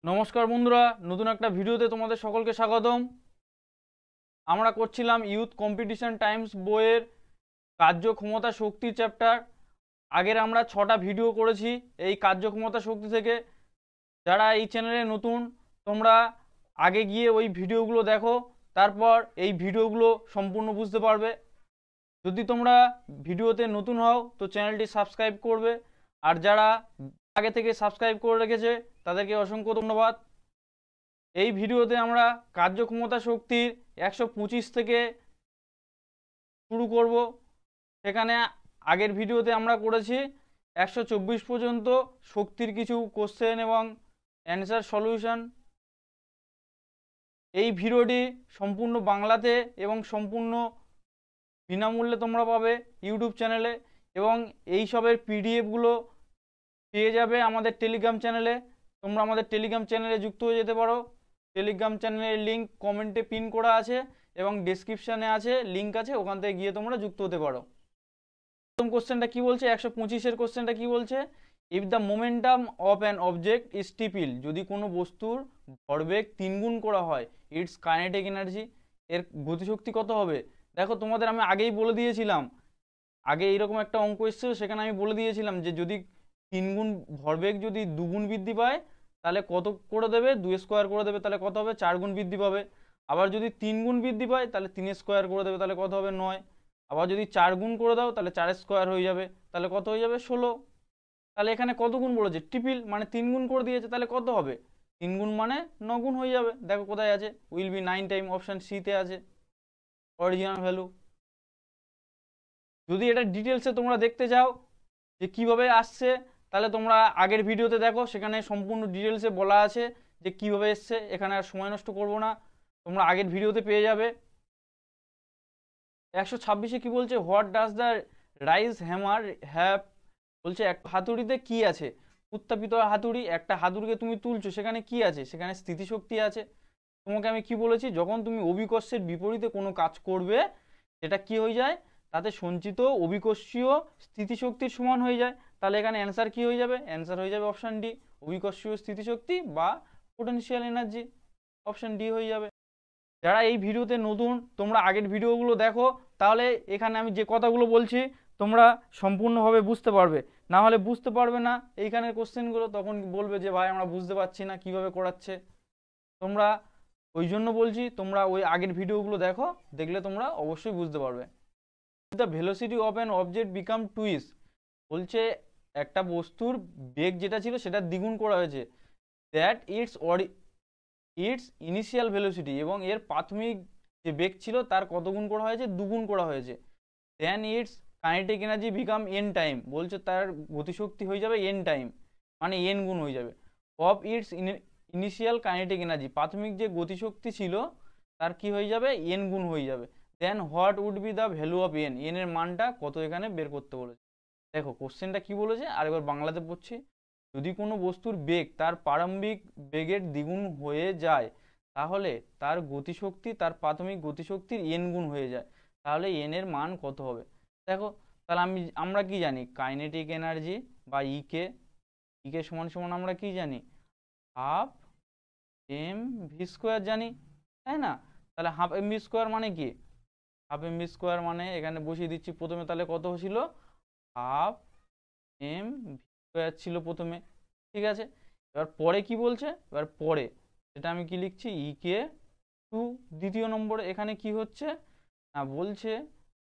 নমস্কার বন্ধুরা, নতুন একটা ভিডিওতে তোমাদের সকলকে স্বাগতম। আমরা করছিলাম ইউথ কম্পিটিশন টাইমস বইয়ের কার্যক্ষমতা শক্তি চ্যাপ্টার। আগের আমরা 6টা ভিডিও করেছি এই কার্যক্ষমতা শক্তি থেকে। যারা এই চ্যানেলে নতুন, তোমরা আগে গিয়ে ওই ভিডিওগুলো দেখো, তারপর এই ভিডিওগুলো সম্পূর্ণ বুঝতে পারবে। যদি তোমরা ভিডিওতে নতুন হও তো চ্যানেলটি সাবস্ক্রাইব করবে, আর যারা আগে থেকে সাবস্ক্রাইব করে রেখেছে তাদেরকে অসংখ্য ধন্যবাদ। এই ভিডিওতে আমরা কার্যক্ষমতা শক্তির 125 থেকে শুরু করব। সেখানে আগের ভিডিওতে আমরা করেছি 124 পর্যন্ত শক্তির কিছু কোশ্চেন এবং অ্যান্সার সলিউশন। এই ভিডিওটি সম্পূর্ণ বাংলাতে এবং সম্পূর্ণ বিনামূল্যে তোমরা পাবে ইউটিউব চ্যানেলে, এবং এই সবের পিডিএফগুলো পেয়ে যাবে আমাদের টেলিগ্রাম চ্যানেলে। তোমরা আমাদের টেলিগ্রাম চ্যানেলে যুক্ত হয়ে যেতে পারো। টেলিগ্রাম চ্যানেলের লিঙ্ক কমেন্টে পিন করা আছে এবং ডেসক্রিপশানে আছে, লিঙ্ক আছে, ওখান থেকে গিয়ে তোমরা যুক্ত হতে পারো। প্রথম কোশ্চেনটা কি বলছে, 125-এর কোশ্চেনটা কি বলছে? If the momentum of an object is tripled, যদি কোনো বস্তুর ভরবেগ 3 গুণ করা হয়, ইটস কাইনেটিক এনার্জি, এর গতিশক্তি কত হবে? দেখো, তোমাদের আমি আগেই বলে দিয়েছিলাম, আগে এইরকম একটা অঙ্ক এসেছিল, সেখানে আমি বলে দিয়েছিলাম যে যদি 3 গুণ ভরবেগ যদি 2 গুণ বৃদ্ধি পায় তাহলে কত করে দেবে, 2 স্কোয়ার করে দেবে, তাহলে কত হবে, 4 গুণ বৃদ্ধি পাবে। আবার যদি 3 গুণ বৃদ্ধি পায় তাহলে 3 স্কোয়ার করে দেবে, তাহলে কত হবে, 9। আবার যদি 4 গুণ করে দাও তাহলে 4 স্কোয়ার হয়ে যাবে, তাহলে কত হয়ে যাবে, 16। তাহলে এখানে কত গুণ বলেছে, ট্রিপল, মানে 3 গুণ করে দিয়েছে, তাহলে কত হবে, 3 গুণ মানে 9 গুণ হয়ে যাবে। দেখো কোথায় আছে, উইল বি 9 টাইম, অপশান সিতে আছে অরিজিনাল ভ্যালু। যদি এটা ডিটেলসে তোমরা দেখতে চাও যে কিভাবে আসছে, তাহলে তোমরা আগের ভিডিওতে দেখো, সেখানে সম্পূর্ণ ডিটেলসে বলা আছে যে কিভাবে এসছে। এখানে আর সময় নষ্ট করব না, তোমরা আগের ভিডিওতে পেয়ে যাবে। 126-এ কি বলছে, what does the rise hammer have, বলছে এক হাতুড়িতে কি আছে, উত্তাপিত হাতুড়ি, একটা হাতুড়িকে তুমি তুলছো, সেখানে কি আছে, সেখানে স্থিতিশক্তি আছে। তোমাকে আমি কি বলেছি, যখন তুমি অভিকর্ষের বিপরীতে কোনো কাজ করবে সেটা কি হয়ে যায়, তাতে সঞ্চিত অভিকর্ষীয় স্থিতিশক্তির সমান হয়ে যায়। তাহলে এখানে অ্যান্সার কি হয়ে যাবে, অ্যান্সার হয়ে যাবে অপশান ডি, অভিকর্ষীয় স্থিতিশক্তি বা পোটেনশিয়াল এনার্জি, অপশান ডি হয়ে যাবে। যারা এই ভিডিওতে নতুন, তোমরা আগের ভিডিওগুলো দেখো, তাহলে এখানে আমি যে কথাগুলো বলছি তোমরা সম্পূর্ণভাবে বুঝতে পারবে। না হলে বুঝতে পারবে না এইখানের কোশ্চেনগুলো, তখন বলবে যে ভাই আমরা বুঝতে পারছি না কিভাবে করাচ্ছে। তোমরা ওই জন্য বলছি, তোমরা ওই আগের ভিডিওগুলো দেখো, দেখলে তোমরা অবশ্যই বুঝতে পারবে। The velocity of an object become twice, বলছে একটা বস্তুর বেগ যেটা ছিল সেটা দ্বিগুণ করা হয়েছে, দ্যাট ইটস ইনিশিয়াল ভেলোসিটি, এবং এর প্রাথমিক যে বেগ ছিল তার কত গুণ করা হয়েছে, দুগুণ করা হয়েছে। Then its kinetic energy become n time, বলছে তার গতিশক্তি হয়ে যাবে এন টাইম, মানে এন গুণ হয়ে যাবে, of its initial kinetic energy, প্রাথমিক যে গতিশক্তি ছিল তার কি হয়ে যাবে, এন গুণ হয়ে যাবে। Then what would be the value of n, এর মানটা কত এখানে বের করতে বলেছে। দেখো কোশ্চেনটা কি বলেছে, আরেকবার বাংলাতে পড়ছি। যদি কোনো বস্তুর বেগ তার প্রারম্ভিক বেগের দ্বিগুণ হয়ে যায়, তাহলে তার গতিশক্তি তার প্রাথমিক গতিশক্তির এন গুণ হয়ে যায়, তাহলে এন এর মান কত হবে। দেখো, তাহলে আমরা কি জানি, কাইনেটিক এনার্জি বা ইকে, ইকে সমান সমান আমরা কি জানি, হাফ এম ভি স্কোয়ার জানি, তাই না? তাহলে হাফ এম ভি স্কোয়ার মানে কি, হাফ এম ভি স্কোয়ার মানে এখানে বসিয়ে দিচ্ছি প্রথমে, তাহলে কত ছিল, হাফ এম ভি স্কোয়ার ছিল প্রথমে, ঠিক আছে। এবার পরে কি বলছে, এবার পরে সেটা আমি কি লিখছি, ইকে টু দ্বিতীয় নম্বরে এখানে কি হচ্ছে না, বলছে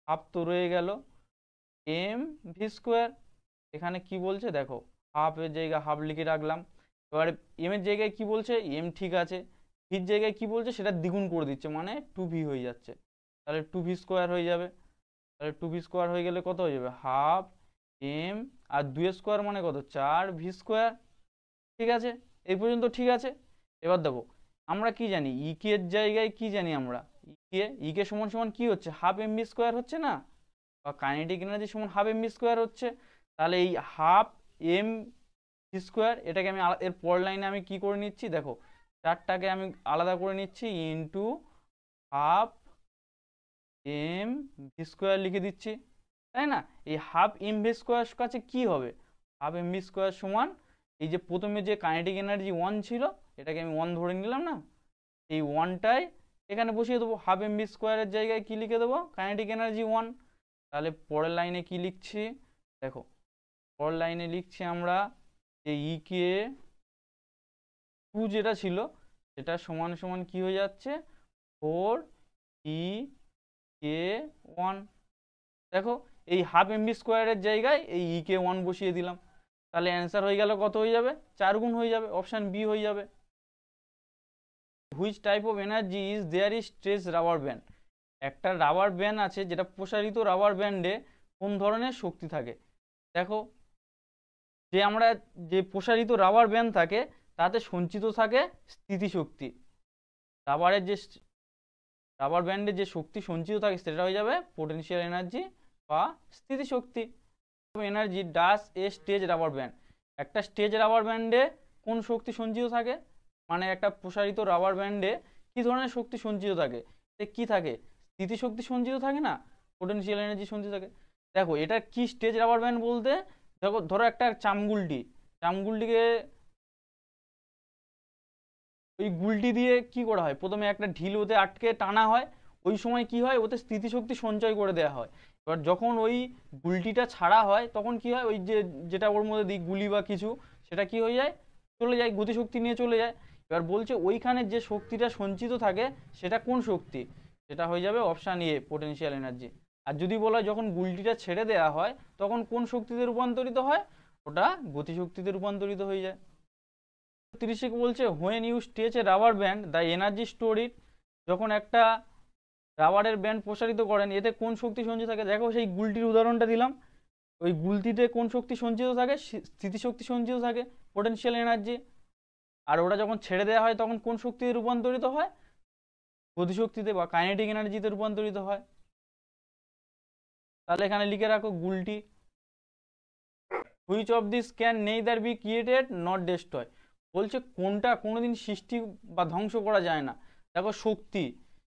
হাফ তো রয়ে গেল, এম ভি স্কোয়ার, এখানে কি বলছে দেখো, হাফের জায়গায় হাফ লিখে রাখলাম। এবারে এম এর জায়গায় কি বলছে, এম ঠিক আছে, ভির জায়গায় কি বলছে সেটা দ্বিগুণ করে দিচ্ছে, মানে 2v হয়ে যাচ্ছে, তাহলে 2v স্কোয়ার হয়ে যাবে। তাহলে 2v স্কোয়ার হয়ে গেলে কত হয়ে যাবে, হাফ এম, আর 2 স্কোয়ার মানে কত, 4v স্কোয়ার, ঠিক আছে। এই পর্যন্ত ঠিক আছে। এবার দেখো, আমরা কি জানি, ইকে এর জায়গায় কি জানি আমরা, ইকে সমান সমান কি হচ্ছে, হাফ এম ভি স্কোয়ার হচ্ছে না, বা কাইনেটিক এনার্জি সমান হাফ এম ভি স্কোয়ার হচ্ছে। তাহলে এই হাফ এম ভি স্কোয়ার, এটাকে আমি এর পর লাইনে আমি কি করে নিচ্ছি, দেখো 4টাকে আমি আলাদা করে নিচ্ছি, into half M V square লিখে দিচ্ছি, তাই না। এই হাফ এম ভি স্কোয়ার কাছে কি হবে, হাফ এম ভি স্কোয়ার সমান এই যে প্রথমে যে কাইনেটিক এনার্জি 1 ছিল এটাকে আমি 1 ধরে নিলাম না, এই 1টাই এখানে বসিয়ে দেবো। হাফ এমভি স্কোয়ারের জায়গায় কি লিখে দেবো, কাইনেটিক এনার্জি 1। তাহলে পরের লাইনে কি লিখছি দেখো, পরের লাইনে লিখছি আমরা যে কে 2 যেটা ছিল সেটা সমান সমান কি হয়ে যাচ্ছে 4 কে 1। দেখো এই হাফ এমভি স্কোয়ারের জায়গায় এই কে 1 বসিয়ে দিলাম, তাহলে অ্যান্সার হয়ে গেল কত হয়ে যাবে, 4 গুণ হয়ে যাবে, অপশান বি হয়ে যাবে। Which type of energy is there is stretch rubber band, একটা রাবার ব্যান্ড আছে যেটা প্রসারিত রাবার ব্যান্ডে কোন ধরনের শক্তি থাকে। দেখো যে আমরা যে প্রসারিত রাবার ব্যান্ড থাকে তাতে সঞ্চিত থাকে স্থিতিশক্তি, রাবারের যে রাবার ব্যান্ডে যে শক্তি সঞ্চিত থাকে সেটা হয়ে যাবে পোটেনশিয়াল এনার্জি বা স্থিতিশক্তি। Energy does a stage rubber band, একটা স্টেজ রাবার ব্যান্ডে কোন শক্তি সঞ্চিত থাকে, মানে একটা প্রসারিত রাবার ব্যান্ডে কি ধরনের শক্তি সঞ্চিত থাকে, কি থাকে স্থিতিশক্তি সঞ্চিত থাকে না, পোটেনশিয়াল এনার্জি সঞ্চিত থাকে। দেখো এটা কি স্টেজ রাবার ব্যান্ড বলতে, দেখো ধরো একটা চামগুলটিকে ওই গুলটি দিয়ে কি করা হয়, প্রথমে একটা ঢিল ওতে আটকে টানা হয়, ওই সময় কি হয় ওতে স্থিতিশক্তি সঞ্চয় করে দেওয়া হয়। এবার যখন ওই গুলটিটা ছাড়া হয় তখন কি হয়, ওই যেটা ওর মধ্যে দিই গুলি বা কিছু সেটা কি হয়ে যায়, চলে যায়, গতিশক্তি নিয়ে চলে যায়। এবার বলছে ওইখানে যে শক্তিটা সঞ্চিত থাকে সেটা কোন শক্তি, সেটা হয়ে যাবে অপশান এ পোটেনশিয়াল এনার্জি। আর যদি বলা হয় যখন গুলটিটা ছেড়ে দেওয়া হয় তখন কোন শক্তিতে রূপান্তরিত হয়, ওটা গতিশক্তিতে রূপান্তরিত হয়ে যায়। 30 বলছে when you stretch a rubber band the energy store it, যখন একটা রাবারের ব্যান্ড প্রসারিত করেন এতে কোন শক্তি সঞ্চিত থাকে। দেখো সেই গুলটির উদাহরণটা দিলাম, ওই গুলটিতে কোন শক্তি সঞ্চিত থাকে, স্থিতিশক্তি সঞ্চিত থাকে পোটেনশিয়াল এনার্জি। আর ওটা যখন ছেড়ে দেওয়া হয় তখন কোন শক্তিতে রূপান্তরিত হয়, গতিশক্তিতে বা কাইনেটিক এনার্জিতে রূপান্তরিত হয়। তাহলে এখানে লিখে রাখো গুলটি। Which of this can neither be created not destroy, বলছে কোনটা কোনোদিন সৃষ্টি বা ধ্বংস করা যায় না। দেখো শক্তি,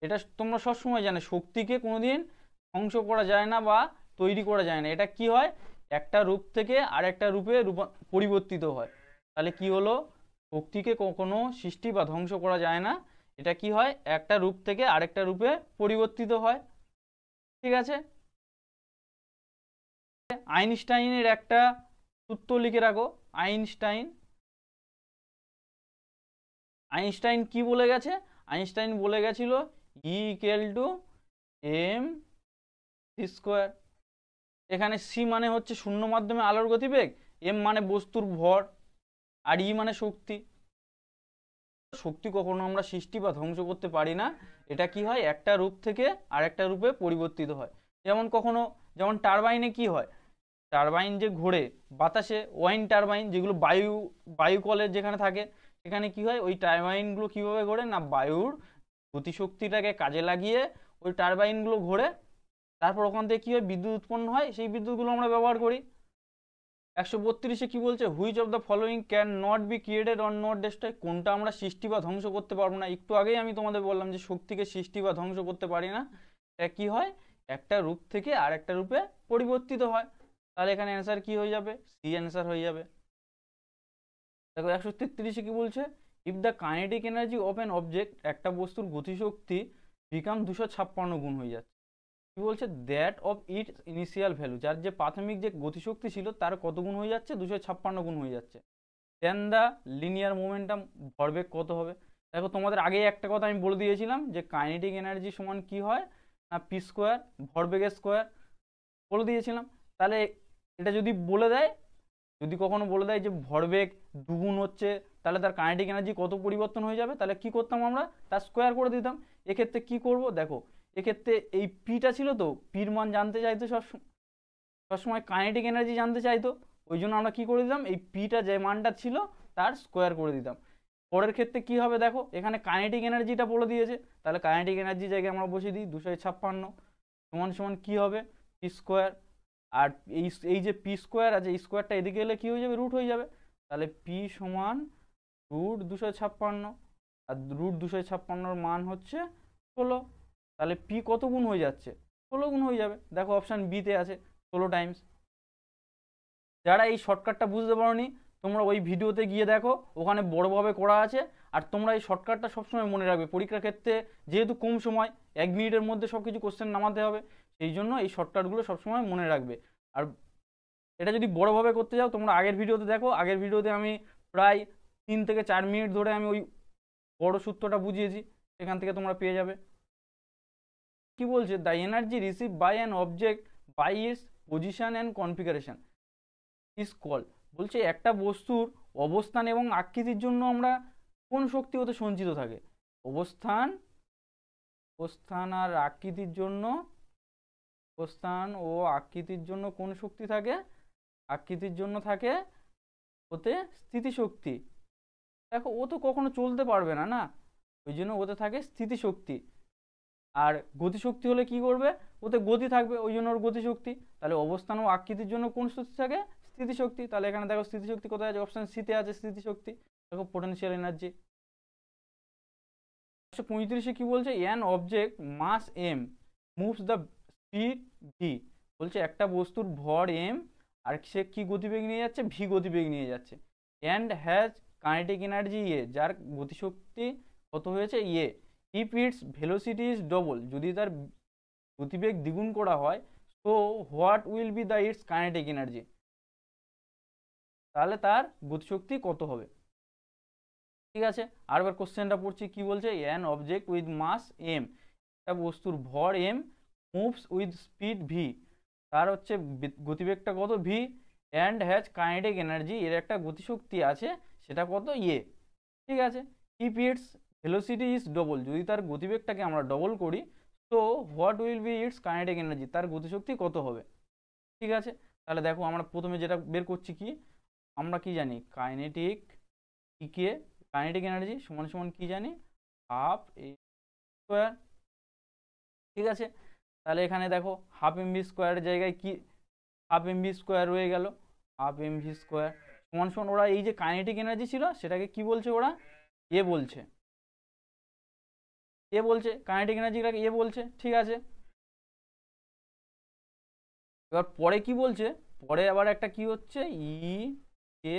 এটা তোমরা সবসময় জানো শক্তিকে কোনোদিন ধ্বংস করা যায় না বা তৈরি করা যায় না, এটা কি হয় একটা রূপ থেকে আরেকটা রূপে পরিবর্তিত হয়। তাহলে কি হলো, শক্তিকে কখনো সৃষ্টি বা ধ্বংস করা যায় না, এটা কি হয় একটা রূপ থেকে আরেকটা রূপে পরিবর্তিত হয়। ঠিক আছে, আইনস্টাইনের একটা সূত্র লিখে রাখো। আইনস্টাইন কি বলে গেছে, আইনস্টাইন বলে গেছিল E equal to M C square. এখানে সি মানে হচ্ছে শূন্য মাধ্যমে আলোর গতিবেগ, এম মানে বস্তুর ভর, আর ই মানে শক্তি। শক্তি কখনো আমরা সৃষ্টি বা ধ্বংস করতে পারি না, এটা কি হয় একটা রূপ থেকে আরেকটা রূপে পরিবর্তিত হয়। যেমন টারবাইনে কি হয়, টারবাইন যে ঘোরে বাতাসে, ওয়াইন টারবাইন যেগুলো বায়ু কলের যেখানে থাকে সেখানে কি হয় ওই টারবাইনগুলো কিভাবে ঘোরে না, বায়ুর গতিশক্তিটাকে কাজে লাগিয়ে ওই টারবাইনগুলো ঘোরে, তারপর ওখান থেকে কি হয় বিদ্যুৎ উৎপন্ন হয়, সেই বিদ্যুৎগুলো আমরা ব্যবহার করি। 132 কি বলছে, which of the following can not be created or not destroy, কোনটা আমরা সৃষ্টি বা ধ্বংস করতে পারবো না। একটু আগেই আমি তোমাদের বললাম যে শক্তিকে সৃষ্টি বা ধ্বংস করতে পারি না, এটা কি হয় একটা রূপ থেকে আর একটা রূপে পরিবর্তিত হয়। তাহলে এখানে অ্যান্সার কি হয়ে যাবে, সি অ্যান্সার হয়ে যাবে। দেখো 133 কি বলছে, if the kinetic energy of an object, একটা বস্তুর গতিশক্তি বিকাম 256 গুণ হয়ে যাচ্ছে, কি বলছে that of its initial value, যার যে প্রাথমিক যে গতিশক্তি ছিল তার কত গুণ হয়ে যাচ্ছে, 256 গুণ হয়ে যাচ্ছে। দেন দ্য লিনিয়ার মোমেন্টাম, ভরবেগ কত হবে। দেখো তোমাদের আগেই একটা কথা আমি বলে দিয়েছিলাম যে কাইনেটিক এনার্জি সমান কি হয় না পি স্কোয়ার, ভরবেগের স্কোয়ার বলে দিয়েছিলাম। তাহলে এটা যদি বলে দেয়, যদি কখনো বলে দেয় যে ভরবেগ দুগুণ হচ্ছে, তাহলে তার কাইনেটিক এনার্জি কত পরিবর্তন হয়ে যাবে, তাহলে কি করতাম আমরা তার স্কোয়ার করে দিতাম। এক্ষেত্রে কি করব, দেখো এক্ষেত্রে এই পিটা ছিল তো, পির মান জানতে চাইতো সবসময় কাইনেটিক এনার্জি জানতে চাইতো, ওই জন্য আমরা কি করে দিতাম এই পিটা যে মানটা ছিল তার স্কোয়ার করে দিতাম। পরের ক্ষেত্রে কি হবে, দেখো এখানে কাইনেটিক এনার্জিটা বলে দিয়েছে, তাহলে কাইনেটিক এনার্জি জায়গায় আমরা বসিয়ে দিই 256 সমান সমান কি হবে পি স্কোয়ার, আর এই যে পি স্কোয়ার আছে এই স্কোয়ারটা এদিকে এলে কি হয়ে যাবে রুট হয়ে যাবে, তাহলে পি সমান রুট 256, আর রুট 256 মান হচ্ছে 16, তাহলে পি কত গুণ হয়ে যাচ্ছে 16 গুণ হয়ে যাবে। দেখো অপশান বিতে আছে 16 টাইমস। যারা এই শর্টকাটটা বুঝতে পারোনি তোমরা ওই ভিডিওতে গিয়ে দেখো, ওখানে বড়োভাবে করা আছে, আর তোমরা এই শর্টকাটটা সবসময় মনে রাখবে, পরীক্ষার ক্ষেত্রে যেহেতু কম সময়, 1 মিনিটের মধ্যে সব কিছু কোশ্চেন নামাতে হবে, সেই জন্য এই শর্টকাটগুলো সবসময় মনে রাখবে। আর এটা যদি বড়োভাবে করতে যাও, তোমরা আগের ভিডিওতে দেখো, আগের ভিডিওতে আমি প্রায় 3 থেকে 4 মিনিট ধরে আমি ওই বড় সূত্রটা বুঝিয়েছি, এখান থেকে তোমরা পেয়ে যাবে। কি বলছে, the energy receive by an object by its position and configuration is call. বলছে একটা বস্তুর অবস্থান এবং আকৃতির জন্য আমরা কোন শক্তি ওতে সঞ্চিত থাকে, অবস্থান আর আকৃতির জন্য, অবস্থান ও আকৃতির জন্য কোন শক্তি থাকে, আকৃতির জন্য থাকে ওতে স্থিতিশক্তি। দেখো ও তো কখনো চলতে পারবে না, না, ওই জন্য ওতে থাকে স্থিতিশক্তি। আর গতিশক্তি হলে কি করবে, ওতে গতি থাকবে, ওই জন্য ওর গতিশক্তি। তাহলে অবস্থান ও আকৃতির জন্য কোন শক্তি থাকে, স্থিতিশক্তি। তাহলে এখানে দেখো স্থিতিশক্তি কোথায় আছে, অপশন সিতে আছে স্থিতিশক্তি। দেখো পোটেনশিয়াল এনার্জি। 135 কি বলছে, an object mass M moves the speed V. বলছে একটা বস্তুর ভর এম আর সে কি গতিবেগ নিয়ে যাচ্ছে, ভি গতিবেগ নিয়ে যাচ্ছে। And has kinetic energy E, যার গতিশক্তি কত হয়েছে E. If its velocity is double, যদি তার গতিবেগ দ্বিগুণ করা হয়, so what will be the its kinetic energy, তাহলে তার গতিশক্তি কত হবে। ঠিক আছে, আরেকবার কোশ্চেনটা পড়ছি, কি বলছে, an object with mass M, একটা বস্তুর ভর M, moves with speed V, তার হচ্ছে গতিবেগটা কত V, and has kinetic energy, এর একটা গতিশক্তি আছে, সেটা কত এ। ঠিক আছে, if its velocity is double, যদি তার গতিবেগটাকে আমরা ডবল করি, তো what will be its kinetic energy, তার গতিশক্তি কত হবে। ঠিক আছে, তাহলে দেখো আমরা প্রথমে যেটা বের করছি, কি আমরা কি জানি, কাইনেটিক কে, কাইনেটিক এনার্জি সমান সমান কি জানি, হাফ এ স্কোয়ার। ঠিক আছে, তাহলে এখানে দেখো হাফ এম ভি স্কোয়ারের জায়গায় কি হাফ এম ভি স্কোয়ার রয়ে গেল, হাফ এম ভি স্কোয়ার সমান সমান, ওরা এই যে কাইনেটিক এনার্জি ছিল সেটাকে কি বলছে, ওরা এ বলছে, এ বলছে কাইনেটিক এনার্জিটাকে এ বলছে। ঠিক আছে, এবার পরে কি বলছে, পরে আবার একটা কি হচ্ছে, ই কে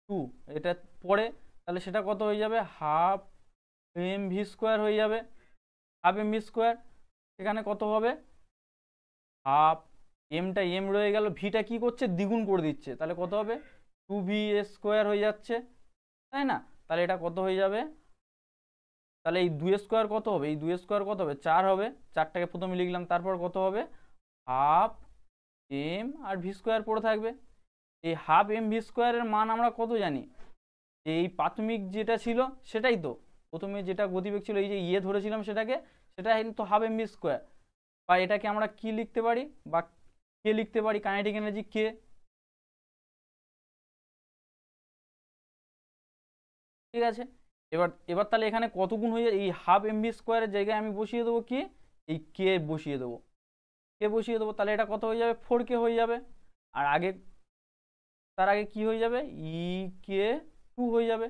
টু, এটা পরে, তাহলে সেটা কত হয়ে যাবে, হাফ এম ভি স্কোয়ার হয়ে যাবে, হাফ এম ভি স্কোয়ার। এখানে কত হবে, হাফ এমটা এম রয়ে গেল, ভিটা কি করছে, দ্বিগুণ করে দিচ্ছে, তাহলে কত হবে, 2v স্কোয়ার হয়ে যাচ্ছে, তাই না। তাহলে এটা কত হয়ে যাবে, তাহলে এই 2 স্কোয়ার কত হবে, এই 2 স্কোয়ার কত হবে, 4 হবে, 4টাকে প্রথমে লিখলাম, তারপর কত হবে, half M R V square পড়ে থাকবে। এই হাফ এম ভি স্কোয়ারের মান আমরা কত জানি, এই প্রাথমিক যেটা ছিল সেটাই তো, প্রথমে যেটা গতিবেগ ছিল, এই যে ইয়ে ধরেছিলাম সেটাকে, সেটা কিন্তু হাফ এম ভি স্কোয়ার। বা এটাকে আমরা কি লিখতে পারি, বা কে লিখতে পারি, কাইনেটিক এনার্জি কে। ঠিক আছে, এবার এবার তাহলে এখানে কত গুণ হয়ে যায়, এই হাফ এম ভি স্কোয়ারের জায়গায় আমি বসিয়ে দেবো কি, এই কে বসিয়ে দেবো, কে বসিয়ে দেবো, তাহলে এটা কত হয়ে যাবে, 4k হয়ে যাবে। আর আগে, তার আগে কি হয়ে যাবে, ই কে টু হয়ে যাবে,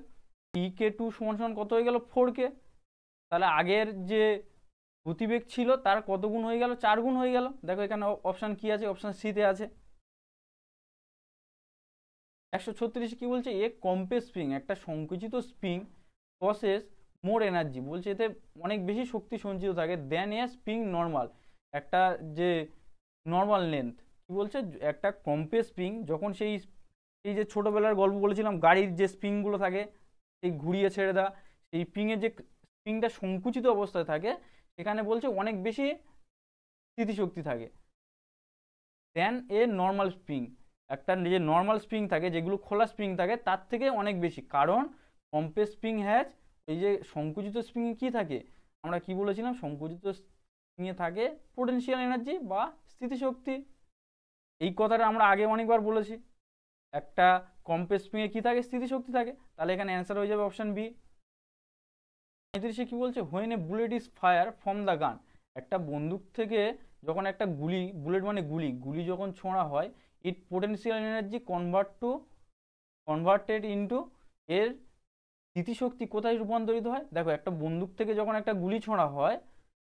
ই কে টু সমান সমান কত হয়ে গেল, 4k। তাহলে আগের যে গতিবেগ ছিল তার কত গুণ হয়ে গেল, 4 গুণ হয়ে গেল। দেখো এখানে অপশান কি আছে, অপশান সিতে আছে। 136 কি বলছে, এ কম্প্রেস স্প্রিং, একটা সংকুচিত স্প্রিং প্রসেস মোর এনার্জি, বলছে এতে অনেক বেশি শক্তি সঞ্চিত থাকে দেন এ স্প্রিং নর্মাল, একটা যে নর্মাল লেন্থ। কি বলছে, একটা কম্প্রেস স্প্রিং যখন সেই এই যে ছোটোবেলার গল্প বলেছিলাম, গাড়ির যে স্প্রিংগুলো থাকে, সেই ঘুরিয়ে ছেড়ে দেওয়া, সেই স্প্রিংয়ের যে স্প্রিংটা সংকুচিত অবস্থায় থাকে, সেখানে বলছে অনেক বেশি স্থিতিশক্তি থাকে দেন এ নর্মাল স্প্রিং, একটা যে নর্মাল স্প্রিং থাকে, যেগুলো খোলা স্প্রিং থাকে, তার থেকে অনেক বেশি। কারণ কম্প্রেস স্প্রিং হ্যাজ, এই যে সংকুচিত স্প্রিংয়ে কি থাকে, আমরা কি বলেছিলাম, সংকুচিত স্প্রিংয়ে থাকে পোটেনশিয়াল এনার্জি বা স্থিতিশক্তি। এই কথাটা আমরা আগে অনেকবার বলেছি, একটা কম্প্রেস স্প্রিংয়ে কি থাকে, স্থিতিশক্তি থাকে। তাহলে এখানে অ্যান্সার হয়ে যাবে অপশন বি। 35 কি বলছে, when a bullet is fire from the gun, একটা বন্দুক থেকে যখন একটা গুলি, বুলেট মানে গুলি, গুলি যখন ছোঁড়া হয়, ইট পোটেনশিয়াল এনার্জি কনভার্টেড ইনটু, এর স্থিতিশক্তি কোথায় রূপান্তরিত হয়। দেখো একটা বন্দুক থেকে যখন একটা গুলি ছোঁড়া হয়,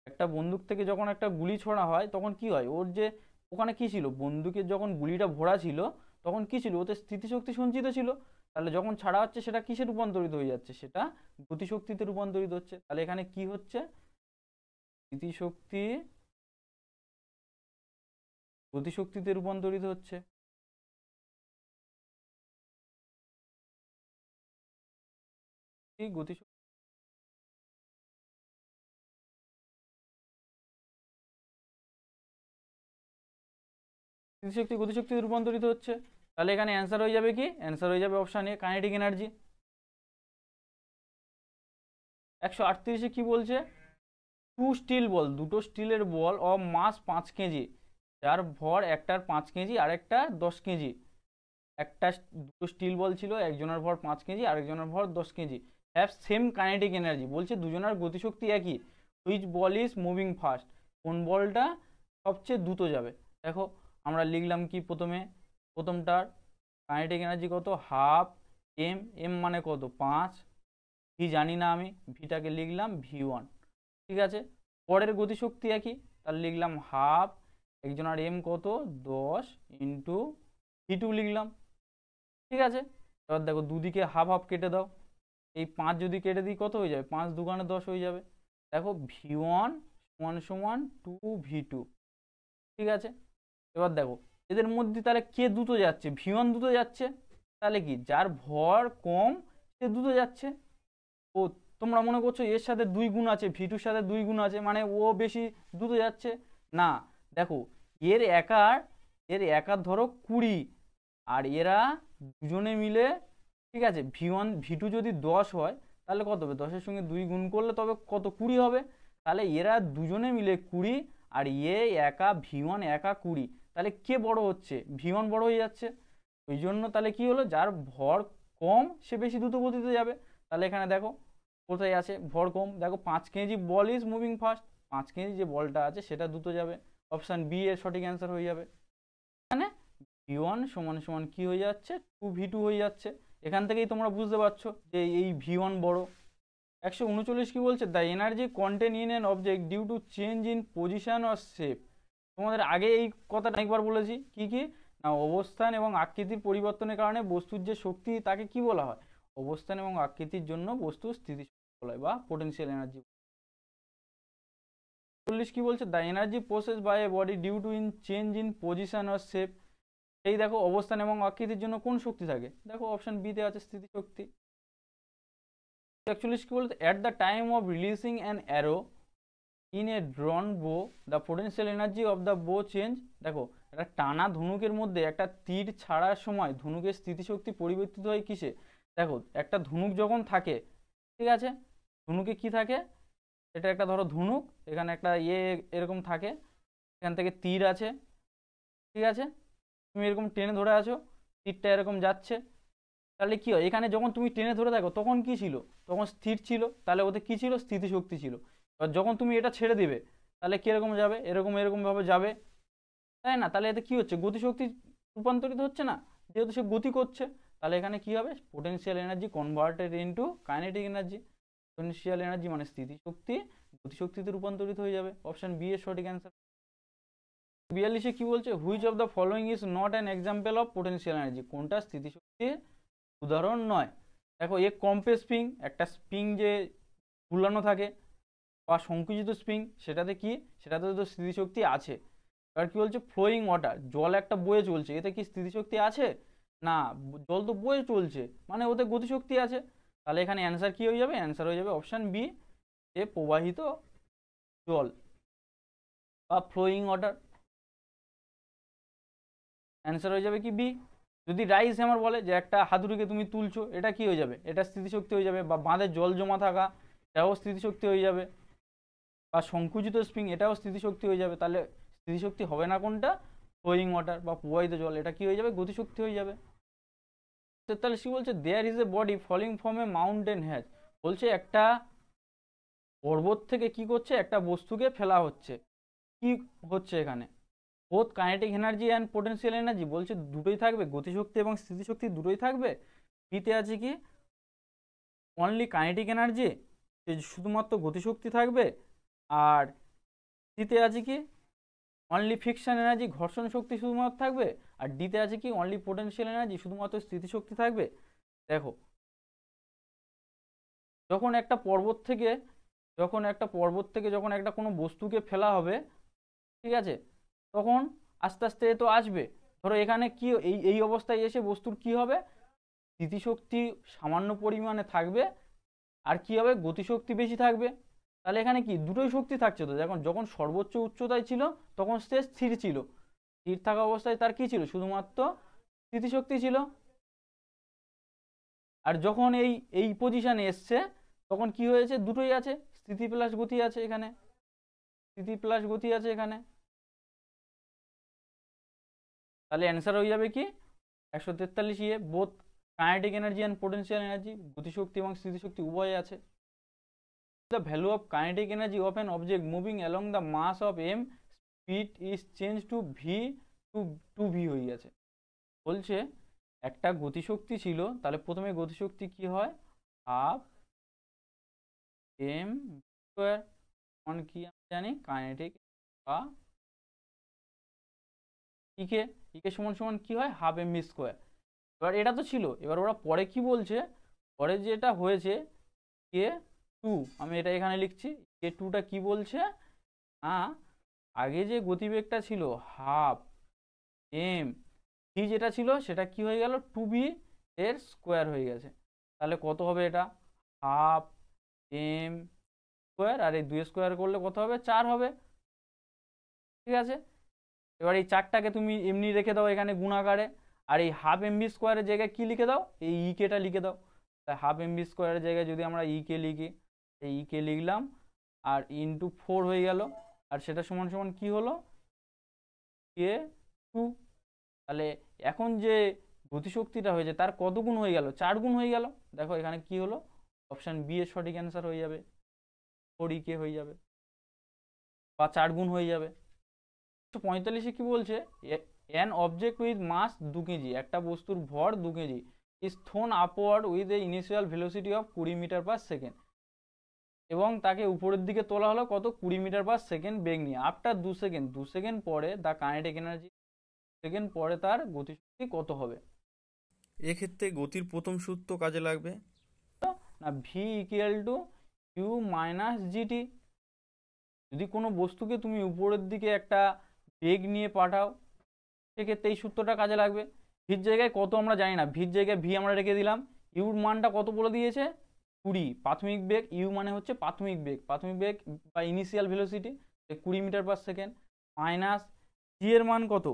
একটা বন্দুক থেকে যখন একটা গুলি ছোঁড়া হয়, তখন কি হয়, ওর যে ওখানে কি ছিল, বন্দুকের যখন গুলিটা ভরা ছিল তখন কি ছিল, ওতে স্থিতিশক্তি সঞ্চিত ছিল। তাহলে যখন ছাড়া হচ্ছে সেটা কিসে রূপান্তরিত হয়ে যাচ্ছে, সেটা গতিশক্তিতে রূপান্তরিত হচ্ছে। তাহলে এখানে কি হচ্ছে, স্থিতিশক্তি গতিশক্তিতে রূপান্তরিত হচ্ছে। গতিশক্তি স্থিতিশক্তি গতিশক্তিতে রূপান্তরিত হচ্ছে। তাহলে এখানে অ্যান্সার হয়ে যাবে কি, অ্যান্সার হয়ে যাবে অপশান এ, কাইনেটিক এনার্জি। 138-এ কি বলছে, টু স্টিল বল, দুটো স্টিলের বল অফ মাস 5 কেজি, যার ভর একটার 5 কেজি আর একটা 10 কেজি। একটা দুটো স্টিল বল ছিল, একজনের ভর 5 কেজি আরেকজনের ভর 10 KG, have same kinetic energy. বলছে দুজনের গতিশক্তি একই। Which ball is moving fast, কোন বলটা সবচেয়ে দ্রুত যাবে। দেখো আমরা লিখলাম কি প্রথমে, প্রথমটার কাইনেটিক এনার্জি কত, হাফ এম, এম মানে কত 5, ভি জানি না আমি, ভিটাকে লিখলাম V1। ঠিক আছে, পরের গতিশক্তি একই, তাহলে লিখলাম হাফ, একজনের এম কত 10 ইন্টু V2 লিখলাম। ঠিক আছে, এবার দেখো দুদিকে হাফ হাফ কেটে দাও, এই 5 যদি কেটে দিই কত হয়ে যাবে, 5 দুগুণে 10 হয়ে যাবে। দেখো V1 সমান সমান 2V2। ঠিক আছে, এবার দেখো এদের মধ্যে তাহলে কে দ্রুত যাচ্ছে, V1 দ্রুত যাচ্ছে। তাহলে কি, যার ভর কম সে দ্রুত যাচ্ছে। ও তোমরা মনে করছো এর সাথে 2 গুণ আছে, V2-র সাথে 2 গুণ আছে, মানে ও বেশি দ্রুত যাচ্ছে না। দেখো এর একার ধরো 20, আর এরা দুজনে মিলে, ঠিক আছে, V1 V2 যদি 10 হয় তাহলে কত হবে, 10-এর সঙ্গে 2 গুণ করলে তবে কত 20 হবে। তাহলে এরা দুজনে মিলে 20, আর একা V1 একা 20, তাহলে কে বড় হচ্ছে, V1 বড় হয়ে যাচ্ছে। ওই জন্য তাহলে কি হলো, যার ভর কম সে বেশি দ্রুত গতিতে যাবে। তাহলে এখানে দেখো কোথায় আছে ভর কম, দেখো 5 KG ball is moving fast, 5 KG যে বলটা আছে সেটা দ্রুত যাবে। অপশান বি এর সঠিক অ্যান্সার হয়ে যাবে। এখানে V1 সমান সমান কি হয়ে যাচ্ছে, 2V2 হয়ে যাচ্ছে। এখান থেকেই তোমরা বুঝতে পারছো যে এই V1 বড়। 139 কি বলছে, the energy content in an object due to change in position or shape. তোমাদের আগে এই কথাটা অনেকবার বলেছি, কি কি না, অবস্থান এবং আকৃতির পরিবর্তনের কারণে বস্তুর যে শক্তি তাকে কি বলা হয়, অবস্থান এবং আকৃতির জন্য বস্তুর স্থিতিশক্তি বলা হয় বা পোটেনশিয়াল এনার্জি। 40 কি বলছে, the energy process by a body due to in change in position or shape. এই দেখো অবস্থান এবং আকৃতির জন্য কোন শক্তি থাকে, দেখো অপশন বি তে আছে স্থিতিশক্তি। 41 কি বলতে, at the time of releasing an arrow in a drawn bow the potential energy of the bow change. দেখো একটা টানা ধনুকের মধ্যে একটা তীর ছাড়ার সময় ধনুকের স্থিতিশক্তি পরিবর্তিত হয় কিসে। দেখো একটা ধনুক যখন থাকে, ঠিক আছে, ধনুকে কি থাকে, এটা একটা ধরো ধনুক, এখানে একটা এরকম থাকে, এখান থেকে তীর আছে, ঠিক আছে, তুমি এরকম টেনে ধরে আছো, তীরটা এরকম যাচ্ছে, তাহলে কি হয়, এখানে যখন তুমি টেনে ধরে থাকো তখন কি ছিল, তখন স্থির ছিল, তাহলে ওতে কি ছিল, স্থিতিশক্তি ছিল। এবার যখন তুমি এটা ছেড়ে দিবে তাহলে কিরকম যাবে, এরকম এরকম ভাবে যাবে, তাই না, তাহলে এতে কি হচ্ছে, গতিশক্তি রূপান্তরিত হচ্ছে না, যেহেতু সে গতি করছে। তাহলে এখানে কি হবে, potential energy converted into kinetic energy. Potential energy মানে স্থিতিশক্তি গতিশক্তিতে রূপান্তরিত হয়ে যাবে। অপশন বি এর সঠিক অ্যান্সার। 42-এ কি বলছে, which of the following is not an example of potential energy, কোনটা স্থিতিশক্তির উদাহরণ নয়। দেখো এ কম্প্রেস স্প্রিং, একটা স্প্রিং যে ঝুলানো থাকে, বা সংকুচিত স্প্রিং, সেটাতে কি, সেটাতে তো স্থিতিশক্তি আছে। এবার কি বলছে, ফ্লোয়িং ওয়াটার, জল একটা বয়ে চলছে, এতে কি স্থিতিশক্তি আছে না, জল তো বয়ে চলছে মানে ওতে গতিশক্তি আছে। তাহলে এখানে অ্যান্সার কি হয়ে যাবে, অ্যান্সার হয়ে যাবে অপশান বি, যে প্রবাহিত জল বা ফ্লোয়িং ওয়াটার। অ্যান্সার হয়ে যাবে কি বি। যদি রাইস হ্যামার বলে যে একটা হাতুড়িকে তুমি তুলছো, এটা কি হয়ে যাবে, এটা স্থিতিশক্তি হয়ে যাবে, বা বাঁধে জল জমা থাকা এটাও স্থিতিশক্তি হয়ে যাবে, বা সংকুচিত স্প্রিং এটাও স্থিতিশক্তি হয়ে যাবে। তাহলে স্থিতিশক্তি হবে না কোনটা, ফ্লোয়িং ওয়াটার বা প্রবাহিত জল, এটা কি হয়ে যাবে, গতিশক্তি হয়ে যাবে। 43 কি বলছে, there is a body falling from a mountain has, বলছে একটা পর্বত থেকে কি করছে, একটা বস্তুকে ফেলা হচ্ছে, কি হচ্ছে এখানে, both kinetic energy and potential energy, বলছে দুটোই থাকবে, গতিশক্তি এবং স্থিতিশক্তি দুটোই থাকবে। বিতে আছে কি, অনলি কাইনেটিক এনার্জি, শুধুমাত্র গতিশক্তি থাকবে। আর সিতে আছে কি, অনলি ফ্রিকশন এনার্জি, ঘর্ষণ শক্তি শুধুমাত্র থাকবে। আর ডিতে আছে কি, অনলি পোটেনশিয়াল এনার্জি, শুধুমাত্র স্থিতিশক্তি থাকবে। দেখো, যখন একটা পর্বত থেকে যখন একটা কোনো বস্তুকে ফেলা হবে, ঠিক আছে, তখন আস্তে আস্তে এ তো আসবে। ধরো এখানে কি এই এই অবস্থায় এসে বস্তুর কি হবে, স্থিতিশক্তি সামান্য পরিমাণে থাকবে, আর কি হবে, গতিশক্তি বেশি থাকবে। তাহলে এখানে কি দুটোই শক্তি থাকছে। তো যখন যখন সর্বোচ্চ উচ্চতায় ছিল তখন সে স্থির ছিল, স্থির থাকা অবস্থায় তার কি ছিল, শুধুমাত্র স্থিতিশক্তি ছিল। আর যখন এই এই পজিশনে এসছে তখন কি হয়েছে, দুটোই আছে, স্থিতি প্লাস গতি আছে এখানে, স্থিতি প্লাস গতি আছে এখানে। তাহলে অ্যান্সার হয়ে যাবে কি 143 ইয়ে, both kinetic energy and potential energy, গতিশক্তি এবং স্থিতিশক্তি উভয় আছে। The value of kinetic energy of an object moving along the mass of M speed is change to V, two V হয়ে গেছে। বলছে একটা গতিশক্তি ছিল, তাহলে প্রথমে গতিশক্তি কি হয়, হাফ এম স্কোয়ার, অন কি আমরা জানি কাইনেটিক বা ইকে, ইকে সমান সমান কি হয়, হাফ এম ভি স্কোয়ার। এবার এটা তো ছিল, এবার ওরা পরে কি বলছে, পরে যেটা হয়েছে কে টু, আমি এটা এখানে লিখছি, কে টুটা কি বলছে, আগে যে গতিবেগটা ছিল হাফ এম ভি, যেটা ছিল সেটা কি হয়ে গেল, টু ভি এর স্কোয়ার হয়ে গেছে। তাহলে কত হবে এটা, হাফ এম স্কোয়ার, আর এই 2 স্কোয়ার করলে কত হবে, 4 হবে। ঠিক আছে, এবার এই 4টাকে তুমি এমনি রেখে দাও এখানে গুণাকারে, আর এই হাফ এম ভি স্কোয়ারের জায়গায় কি লিখে দাও, এই ই কেটা লিখে দাও। তাই হাফ এম ভি স্কোয়ারের জায়গায় যদি আমরা ই কে লিখি, এই ই কে লিখলাম, আর ইন্টু 4 হয়ে গেল, আর সেটা সমান সমান কি হলো, কে টু। তাহলে এখন যে গতিশক্তিটা হয়েছে তার কত গুণ হয়ে গেল, 4 গুণ হয়ে গেল। দেখো এখানে কি হলো, অপশান বি এর সঠিক অ্যান্সার হয়ে যাবে, 4 কে হয়ে যাবে, বা 4 গুণ হয়ে যাবে। 45 কি বলছে, an object with mass 2 KG, একটা বস্তুর ভর 2 KG, is thrown upward with a initial velocity of 20 metre per second, এবং তাকে উপরের দিকে তোলা হলো কত, 20 মিটার পার সেকেন্ড বেগ নিয়ে। আফটার 2 সেকেন্ড, 2 সেকেন্ড পরে দ্য কাইনেটিক এনার্জি, সেকেন্ড পরে তার গতিশক্তি কত হবে। এক্ষেত্রে গতির প্রথম সূত্র কাজে লাগবে। না, V equal to U minus GT. যদি কোনো বস্তুকে তুমি উপরের দিকে একটা বেগ নিয়ে পাঠাও, সেক্ষেত্রে এই সূত্রটা কাজে লাগবে। ভির জায়গায় কত আমরা জানি না, ভির জায়গায় ভি আমরা রেখে দিলাম, ইউর মানটা কত বলে দিয়েছে, 20, প্রাথমিক বেগ, ইউ মানে হচ্ছে প্রাথমিক বেগ, প্রাথমিক বেগ বা initial velocity 20 metre per second, minus G এর মান কত,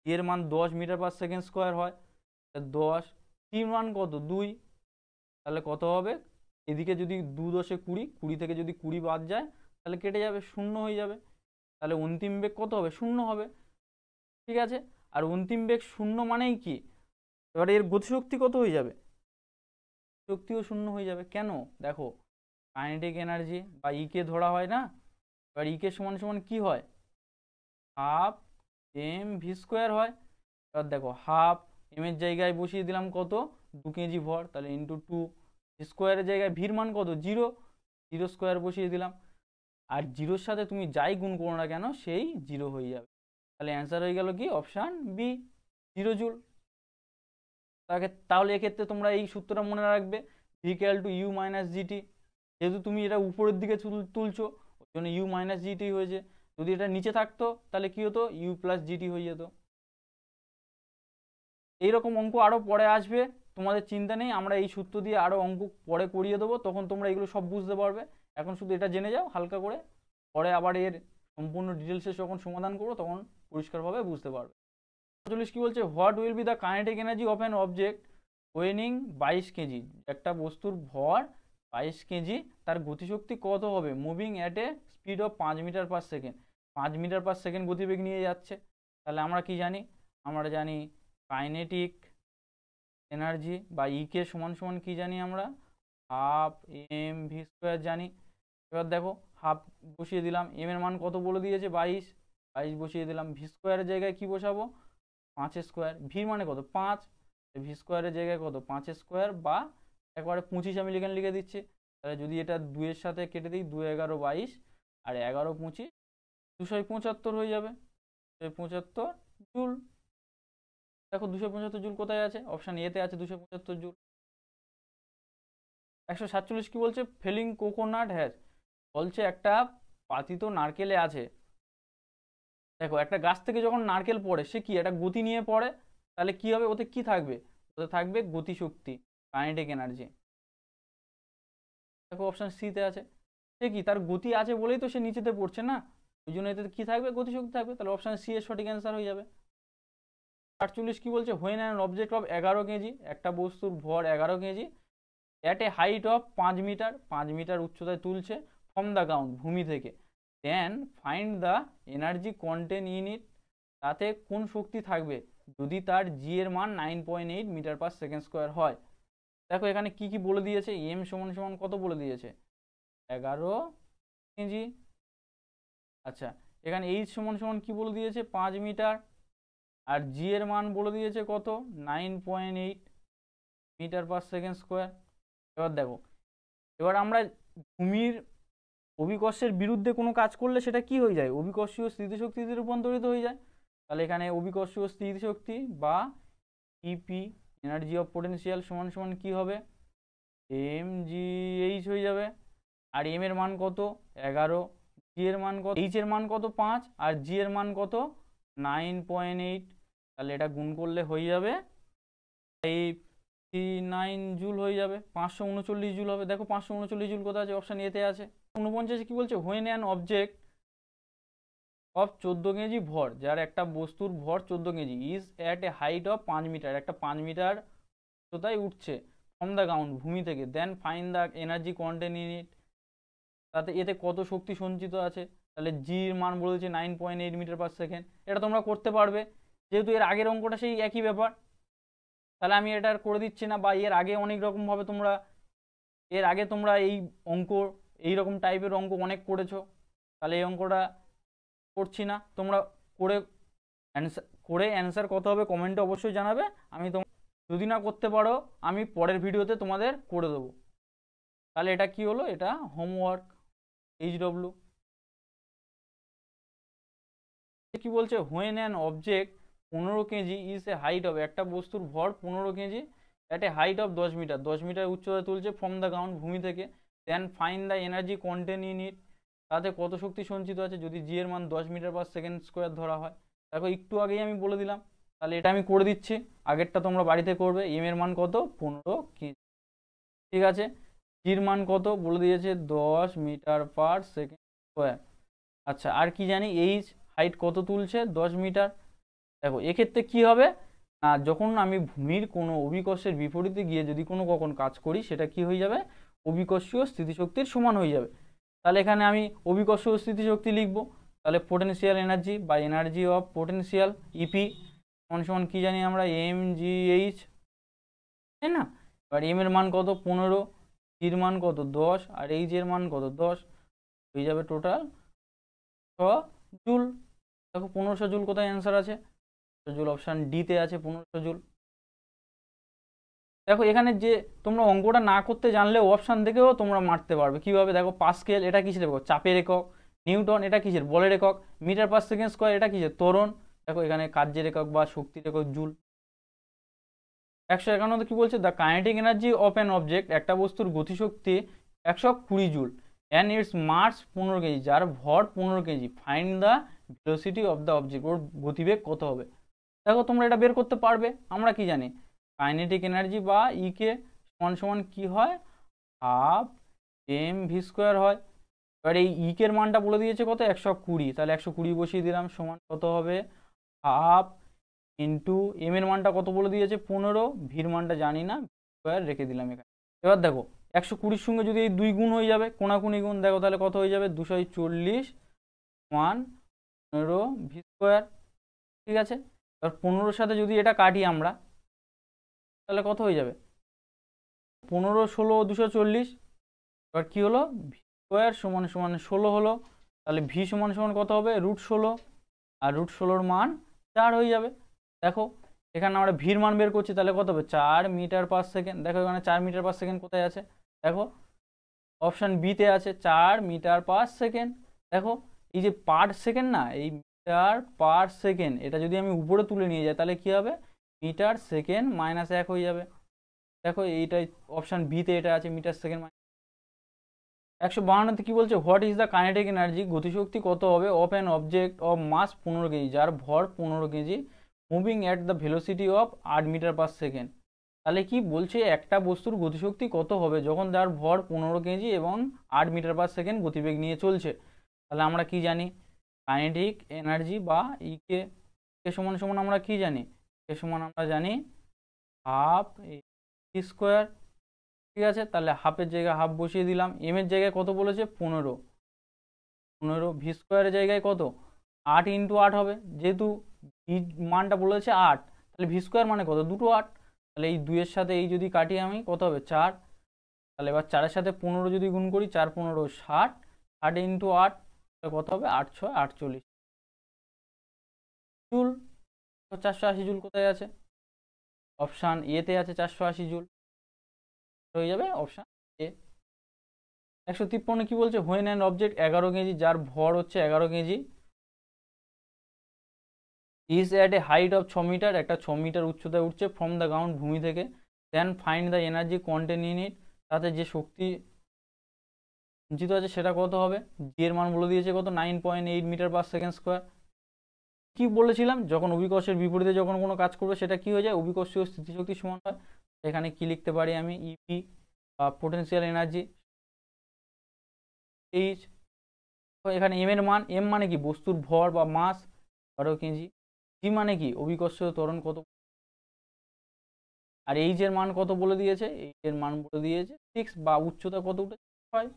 জি এর মান 10 মিটার পার সেকেন্ড স্কোয়ার হয়, 10, টির মান কত 2, তাহলে কত হবে, এদিকে যদি 2 10 20, 20 থেকে যদি 20 বাদ যায় তাহলে কেটে যাবে, শূন্য হয়ে যাবে। তাহলে অন্তিম বেগ কত হবে, শূন্য হবে। ঠিক আছে, আর অন্তিম বেগ শূন্য মানেই কি, এবারে এর গতিশক্তি কত হয়ে যাবে, শক্তিও শূন্য হয়ে যাবে। কেন, দেখো কাইনেটিক এনার্জি বা ইকে ধরা হয় না, এবার ইকে সমান সমান কি হয়, হাফ এম ভি স্কোয়ার হয়। এবার দেখো হাফ এম এর জায়গায় বসিয়ে দিলাম কত, 2 কেজি ভর, তাহলে ইন্টু 2, স্কোয়ারের জায়গায় ভির মান কত, 0, 0 স্কোয়ার বসিয়ে দিলাম, আর জিরোর সাথে তুমি যাই গুণ করো না কেন সেই 0 হয়ে যাবে। তাহলে অ্যান্সার হয়ে গেল কি অপশান বি, 0 জুল। তাহলে এক্ষেত্রে তোমরা এই সূত্রটা মনে রাখবে, V equal to U minus GT, যেহেতু তুমি এটা উপরের দিকে তুলছো ওই জন্য ইউ মাইনাস জিটি হয়েছে, যদি এটা নিচে থাকতো তাহলে কি হতো, ইউ প্লাস জিটি হয়ে যেত। এইরকম অঙ্ক আরও পরে আসবে, তোমাদের চিন্তা নেই, আমরা এই সূত্র দিয়ে আরও অঙ্ক পরে করিয়ে দেবো, তখন তোমরা এগুলো সব বুঝতে পারবে। এখন শুধু এটা জেনে যাও হালকা করে, পরে আবার এর সম্পূর্ণ ডিটেলসে যখন সমাধান করবো তখন পরিষ্কারভাবে বুঝতে পারবে। 45 কি বলছে, what will be the kinetic energy of an object weighing 22 kg, একটা বস্তুর ভর 22 কেজি, তার গতিশক্তি কত হবে, moving at a speed of 5 metre per second, 5 metre per second গতিবেগ নিয়ে যাচ্ছে। তাহলে আমরা কি জানি, আমরা জানি কাইনেটিক এনার্জি বা ইকে সমান সমান কি জানি আমরা, হাফ এম ভি স্কোয়ার জানি। এবার দেখো হাফ বসিয়ে দিলাম, এম এর মান কত বলে দিয়েছে 22, 22 বসিয়ে দিলাম, ভি স্কোয়ারের জায়গায় কি বসাবো, 5 স্কোয়ার, ভি মানে কত 5, ভি স্কোয়ারের জায়গায় কত 5 স্কোয়ার, বা একবারে 25 আমি লিখে দিচ্ছি। তাহলে যদি এটা 2 এর সাথে কেটে দিই, 2 11 22, আর 11 25, 275 হয়ে যাবে, 275 জুল। দেখো 275 জুল কোথায় আছে, অপশান এতে আছে 275 জুল। 147 কি বলছে, ফেলিং কোকোনাট হ্যাজ, বলছে একটা পাতিত নারকেলে আছে। দেখো একটা গাছ থেকে যখন নারকেল পড়ে সে কি একটা গতি নিয়ে পড়ে, তাহলে কি হবে, ওতে কি থাকবে, ওতে থাকবে গতিশক্তি, কাইনেটিক এনার্জি। দেখো অপশন সিতে আছে, সে কি তার গতি আছে বলেই তো সে নিচেতে পড়ছে না, ওই জন্য এতে কি থাকবে, গতিশক্তি থাকবে, তাহলে অপশন সি এর সঠিক অ্যান্সার হয়ে যাবে। 48 কি বলছে, when an object of 11 KG, একটা বস্তুর ভর 11 KG, at a height of 5 meter, 5 meter উচ্চতায় তুলছে, ফ্রম দ্য গ্রাউন্ড, ভূমি থেকে, then find the energy content in it, তাতে কোন শক্তি থাকবে যদি তার জি এর মান 9.8 মিটার পার সেকেন্ড স্কোয়ার হয়। দেখো এখানে কি কি বলে দিয়েছে, এম সমান সমান কত বলে দিয়েছে, 11 কেজি। আচ্ছা, এখানে এইচ সমান সমান কি বলে দিয়েছে, 5 মিটার, আর জি এর মান বলে দিয়েছে কত, 9.8 মিটার পার সেকেন্ড স্কোয়ার। এবার দেখো, এবার আমরা ভূমির অভিকর্ষের বিরুদ্ধে কোনো কাজ করলে সেটা কি হয়ে যায়, অভিকর্ষীয় স্থিতিশক্তিতে রূপান্তরিত হয়ে যায়। তাহলে এখানে অভিকর্ষীয় স্থিতিশক্তি বা ইপি, এনার্জি অফ পোটেনশিয়াল, সমান সমান কি হবে, এম জি এইচ হয়ে যাবে। আর এম এর মান কত, 11, জি এর মান কত, এইচ এর মান কত 5, আর জি এর মান কত 9.8, তাহলে এটা গুণ করলে হয়ে যাবে 9 জুল হয়ে যাবে, 539 জুল হবে। দেখো 539 জুল কোথায় আছে, অপশন এতে আছে। 49 কি বলছে, when an object of 14 KG ভর, যার একটা বস্তুর ভর 14 KG, is at a height of 5 meter, একটা 5 মিটার উচ্চতায় উঠছে, ফ্রম দ্য গ্রাউন্ড, ভূমি থেকে, then find the energy content in it, তাতে এতে কত শক্তি সঞ্চিত আছে, তাহলে জির মান বলেছে 9.8 মিটার পার সেকেন্ড। এটা তোমরা করতে পারবে, যেহেতু এর আগের অঙ্কটা সেই একই ব্যাপার, তাহলে আমি এটা আর করে দিচ্ছি না, বা এর আগে অনেক রকমভাবে তোমরা, এর আগে তোমরা এই অঙ্ক, এই রকম টাইপের অঙ্ক অনেক করেছো, তাহলে এই অঙ্কটা করছি না, তোমরা করে অ্যান্সার কত হবে কমেন্টে অবশ্যই জানাবে, আমি যদি না করতে পারো আমি পরের ভিডিওতে তোমাদের করে দেবো। তাহলে এটা কি হলো, এটা হোমওয়ার্ক HW। কি বলছে, when an object 15 KG is a height of, একটা বস্তুর ভর 15 KG, at a height of 10 meter, 10 meter উচ্চতায় তুলছে, ফ্রম দ্য গ্রাউন্ড, ভূমি থেকে, then find the energy content in it, তাতে কত শক্তি সঞ্চিত আছে যদি জি এর মান 10 মিটার পার সেকেন্ড স্কোয়ার ধরা হয়। দেখো একটু আগেই আমি বলে দিলাম, তাহলে এটা আমি করে দিচ্ছি, আগেরটা তোমরা বাড়িতে করবে। এম এর মান কত, 15 কেজি, ঠিক আছে। জির মান কত বলে দিয়েছে, 10 মিটার পার সেকেন্ড স্কোয়ার। আচ্ছা, আর কি জানি, এইচ হাইট কত তুলছে, 10 মিটার। দেখো এক্ষেত্রে কি হবে না, যখন আমি ভূমির কোনো অভিকর্ষের বিপরীতে গিয়ে যদি কোনো কখন কাজ করি, সেটা কি হয়ে যাবে, অভিকর্ষীয় স্থিতিশক্তির সমান হয়ে যাবে। তাহলে এখানে আমি অভিকর্ষীয় স্থিতিশক্তি লিখব, তাহলে পোটেনশিয়াল এনার্জি বা এনার্জি অফ পোটেনশিয়াল, ইপি সমান সমান কি জানি আমরা, এম জি এইচ, তাই না। এবার এম এর মান কত, 15, জির মান কত 10, আর এইচ এর মান কত 10, হয়ে যাবে টোটাল 6 জুল। দেখো 1500 জুল কোথায় অ্যান্সার আছে, জুল অপশান ডিতে আছে, 1500 জুল। দেখো এখানে যে তোমরা অঙ্কটা না করতে জানলেও অপশান দেখেও তোমরা মারতে পারবে, কিভাবে, দেখো পাস্কেল এটা কিসের একক, চাপের একক, নিউটন এটা কিসের, বলের একক, মিটার পার সেকেন্ড স্কোয়ার এটা কিসের, ত্বরণ, দেখো এখানে কার্যের একক বা শক্তির একক জুল। 151 কি বলছে, the kinetic energy of an object, একটা বস্তুর গতিশক্তি 120 joule, and its mass 15 KG, যার ভর 15 kg, find the velocity of the object, ওর গতিবেগ কত হবে। দেখো তোমরা এটা বের করতে পারবে, আমরা কি জানি, কাইনেটিক এনার্জি বা ই কে সমান সমান কি হয়, হাফ এম ভি স্কোয়ার হয়। এবার এই ই কের মানটা বলে দিয়েছে কত, 120, তাহলে 120 বসিয়ে দিলাম, সমান কত হবে, হাফ ইন্টু এম এর মানটা কত বলে দিয়েছে 15, ভির মানটা জানি না, স্কোয়ার রেখে দিলাম এখানে। এবার দেখো 120-র সঙ্গে যদি এই 2 গুণ হয়ে যাবে, কোনাকুনি গুণ, দেখো তাহলে কত হয়ে যাবে, 240 মান 15 ভি স্কোয়ার, ঠিক আছে। এবার 15-র সাথে যদি এটা কাটি আমরা, তাহলে কত হয়ে যাবে, 15, 16, 240, এবার কি হলো, ভি স্কোয়ার সমান সমান 16 হলো, তাহলে ভি সমান সমান কত হবে, √16, আর √16-র মান 4 হয়ে যাবে। দেখো এখানে আমরা ভির মান বের করছি, তাহলে কত হবে, 4 মিটার পার সেকেন্ড। দেখো এখানে 4 মিটার পার সেকেন্ড কোথায় আছে, দেখো অপশান বিতে আছে, 4 মিটার পার সেকেন্ড। দেখো এই যে পার সেকেন্ড না, এই মিটার পার সেকেন্ড, এটা যদি আমি উপরে তুলে নিয়ে যাই তাহলে কি হবে, মিটার সেকেন্ড -1 হয়ে যাবে। দেখো এইটাই অপশান বিতে এটা আছে মিটার সেকেন্ড। 152তে কি বলছে, what is the kinetic energy, গতিশক্তি কত হবে of an object of mass 15 KG, যার ভর 15 KG, moving at the velocity of 8 meter per second. তাহলে কি বলছে, একটা বস্তুর গতিশক্তি কত হবে যখন তার ভর 15 কেজি এবং 8 মিটার/সেকেন্ড গতিবেগ নিয়ে চলছে। তাহলে আমরা কি জানি, কাইনেটিক এনার্জি বা কে সমান সমান আমরা কি জানি, কে সমান আমরা জানি হাফ স্কোয়ার। ঠিক আছে, তাহলে হাফের জায়গায় হাফ বসিয়ে দিলাম, এম এর জায়গায় কত বলেছে 15, ভি স্কোয়ারের জায়গায় কত 8 × 8 হবে, যেহেতু ভি মানটা বলেছে 8, তাহলে ভি স্কোয়ার মানে কত 2 8, তাহলে এই 2-এর সাথে এই যদি কাটি আমি কত হবে 4, তাহলে এবার 4-এর সাথে 15 যদি গুণ করি 4×15 = 60, 60 × 8 কত হবে 8×6 = 48 জুল। 480 জুল কোথায় আছে, অপশান এতে আছে 480 জুল, হয়ে যাবে অপশান এ। 153 কি বলছে, হোয়েন অ্যান অবজেক্ট 11 কেজি, যার ভর হচ্ছে 11 KG, is at a height of 6 meter, একটা 6 মিটার উচ্চতায় উঠছে, ফ্রম দ্য গ্রাউন্ড ভূমি থেকে, then find the energy content in it, তাতে যে শক্তি সঞ্চিত আছে সেটা কত হবে, জি এর মান বলে দিয়েছে কত 9.8 মিটার/সেকেন্ড স্কোয়ার। কি বলেছিলাম, যখন অভিকর্ষের বিপরীতে যখন কোনো কাজ করবে সেটা কি হয়ে যায়, অভিকর্ষীয় স্থিতিশক্তি সমান হয়। এখানে কি লিখতে পারি আমি, ইপি বা পোটেনশিয়াল এনার্জি এইচ। এখানে এম এর মান, এম মানে কি বস্তুর ভর বা মাস 12 কেজি, জি মানে কি অভিকর্ষীয় ত্বরণ কত, আর এইচ এর মান কত বলে দিয়েছে, এইচ এর মান বলে দিয়েছে 6 বা উচ্চতা কত উঠেছে 6,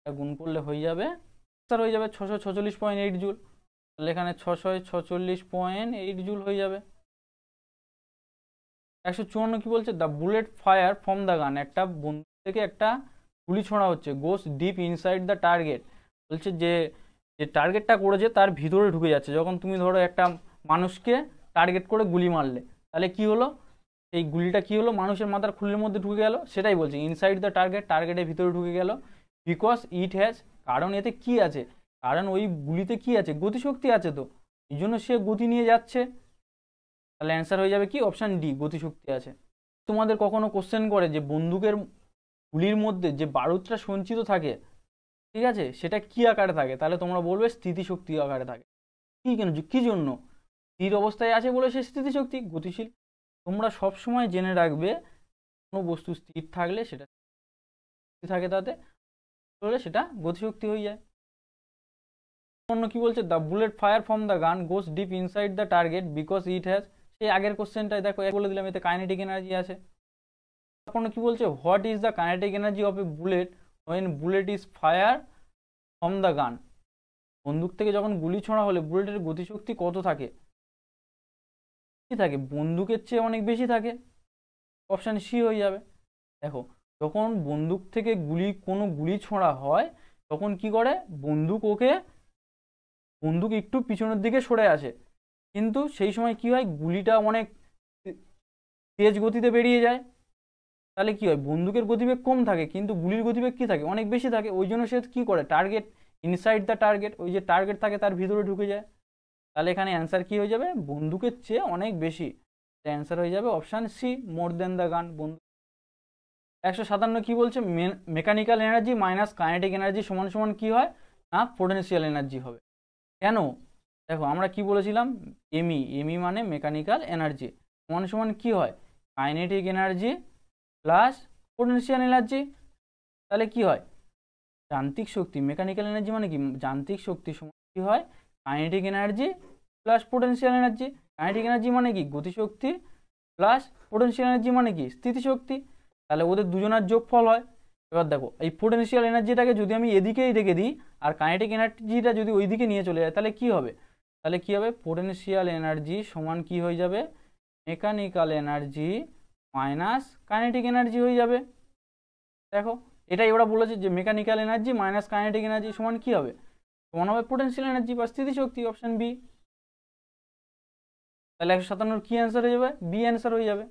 গুণ করলে হয়ে যাবে, স্যার হয়ে যাবে 646.8 জুল। তাহলে এখানে 646.8 জুল হয়ে যাবে। 154 কি বলছে, the bullet fire from the gun, একটা বন্দুক থেকে একটা গুলি ছোঁড়া হচ্ছে, গোস ডিপ ইনসাইড দ্য টার্গেট, বলছে যে যে টার্গেটটা করেছে তার ভিতরে ঢুকে যাচ্ছে। যখন তুমি ধরো একটা মানুষকে টার্গেট করে গুলি মারলে, তাহলে কি হলো, এই গুলিটা কি হলো মানুষের মাথার খুলির মধ্যে ঢুকে গেল, সেটাই বলছে ইনসাইড দ্য টার্গেট, টার্গেটের ভিতরে ঢুকে গেল, বিকজ ইট হ্যাজ, কারণ এতে কি আছে, কারণ ওই গুলিতে কি আছে গতিশক্তি আছে, তো এই জন্য সে গতি নিয়ে যাচ্ছে। তাহলে অ্যান্সার হয়ে যাবে কি অপশান ডি, গতিশক্তি আছে। তোমাদের কখনো কোশ্চেন করে যে বন্দুকের গুলির মধ্যে যে বারুদটা সঞ্চিত থাকে, ঠিক আছে, সেটা কি আকারে থাকে, তাহলে তোমরা বলবে স্থিতিশক্তি আকারে থাকে। কি কেন, কি জন্য, স্থির অবস্থায় আছে বলে সে স্থিতিশক্তি, গতিশীল। তোমরা সব সময় জেনে রাখবে কোনো বস্তু স্থির থাকলে সেটা থাকে, তাতে তাহলে সেটা গতিশক্তি হয়ে যায়। অন্য কি বলছে, the bullet fire from the গান গোস deep inside the target because it has, সেই আগের কোশ্চেনটাই দেখো বলে দিলাম, এতে কাইনেটিক এনার্জি আছে। তারপর কি বলছে, what is the kinetic energy of a bullet when bullet is fire from the gun, বন্দুক থেকে যখন গুলি ছোঁড়া হলে বুলেটের গতিশক্তি কত থাকে, কি থাকে বন্দুকের চেয়ে অনেক বেশি থাকে, অপশান সি হয়ে যাবে। দেখো যখন বন্দুক থেকে কোনো গুলি ছোঁড়া হয় তখন কি করে, বন্দুক একটু পিছনের দিকে সরে আসে, কিন্তু সেই সময় কি হয় গুলিটা অনেক তেজ গতিতে বেরিয়ে যায়, তাহলে কি হয় বন্দুকের গতিবেগ কম থাকে কিন্তু গুলির গতিবেগ কি থাকে অনেক বেশি থাকে, ওই জন্য সে কি করে টার্গেট ইনসাইড দ্য টার্গেট, ওই যে টার্গেট থাকে তার ভিতরে ঢুকে যায়। তাহলে এখানে অ্যান্সার কি হয়ে যাবে, বন্দুকের চেয়ে অনেক বেশি, অ্যান্সার হয়ে যাবে option C, more than the gun, বন্দুক। 157 কি বলছে, mechanical energy minus kinetic energy সমান সমান কি হয় না পোটেনশিয়াল এনার্জি হবে। কেন, দেখো আমরা কি বলেছিলাম, এমই মানে মেকানিক্যাল এনার্জি সমান সমান কি হয় kinetic energy plus potential energy, তাহলে কি হয় যান্ত্রিক শক্তি, মেকানিক্যাল এনার্জি মানে কি যান্ত্রিক শক্তি সমান কি হয় kinetic energy plus potential energy. Kinetic energy মানে কি গতিশক্তি প্লাস পোটেনশিয়াল এনার্জি মানে কি স্থিতিশক্তি, তাহলে ওদের দুজনের যোগফল হয়। এবার দেখো এই পোটেনশিয়াল এনার্জিটাকে যদি আমি এদিকেই রেখে দিই আর কাইনেটিক এনার্জিটা যদি ওই দিকে নিয়ে চলে যায় তাহলে কি হবে, পোটেনশিয়াল এনার্জি সমান কি হয়ে যাবে mechanical energy minus kinetic energy হয়ে যাবে। দেখো এটাই ওরা বলেছে যে mechanical energy minus kinetic energy সমান কি হবে, সমান হবে পোটেনশিয়াল এনার্জি বা স্থিতিশক্তি, অপশন বি। তাহলে 157 কি অ্যান্সার হয়ে যাবে, বি অ্যান্সার হয়ে যাবে।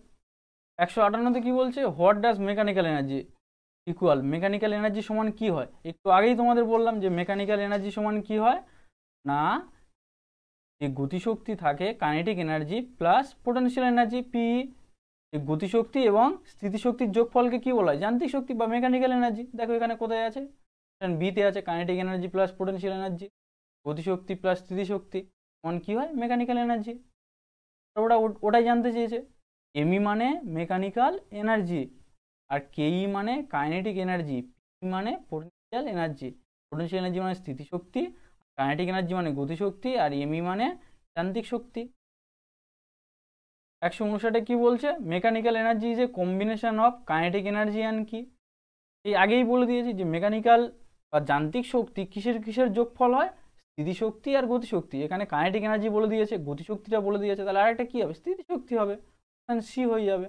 158 কি বলছে, what does mechanical energy equal, mechanical energy সমান কি হয়, একটু আগেই তোমাদের বললাম যে মেকানিক্যাল এনার্জি সমান কি হয় না যে গতিশক্তি থাকে kinetic energy plus potential energy P, এই গতিশক্তি এবং স্থিতিশক্তির যোগফলকে কি বলা হয়? যান্ত্রিক শক্তি বা মেকানিক্যাল এনার্জি। দেখো এখানে কোথায় আছে, বিতে আছে kinetic energy plus potential energy, গতিশক্তি প্লাস স্থিতিশক্তি তখন কি হয়? Mechanical energy. ওরা ওটাই জানতে চেয়েছে। এমই মানে মেকানিক্যাল এনার্জি, আর কেই মানে কাইনেটিক এনার্জি, পি মানে পোটেনশিয়াল এনার্জি। পোটেনশিয়াল এনার্জি মানে স্থিতিশক্তি, কাইনেটিক এনার্জি মানে গতিশক্তি, আর এমই মানে যান্ত্রিক শক্তি। 159 কি বলছে? Mechanical energy is a combination of kinetic energy and কি? এই আগেই বলে দিয়েছি যে মেকানিক্যাল বা যান্ত্রিক শক্তি কিসের কিসের যোগফল হয়? স্থিতিশক্তি আর গতিশক্তি। এখানে কাইনেটিক এনার্জি বলে দিয়েছে, গতিশক্তিটা বলে দিয়েছে, তাহলে আরেকটা কি হবে? স্থিতিশক্তি হবে, সি হয়ে যাবে।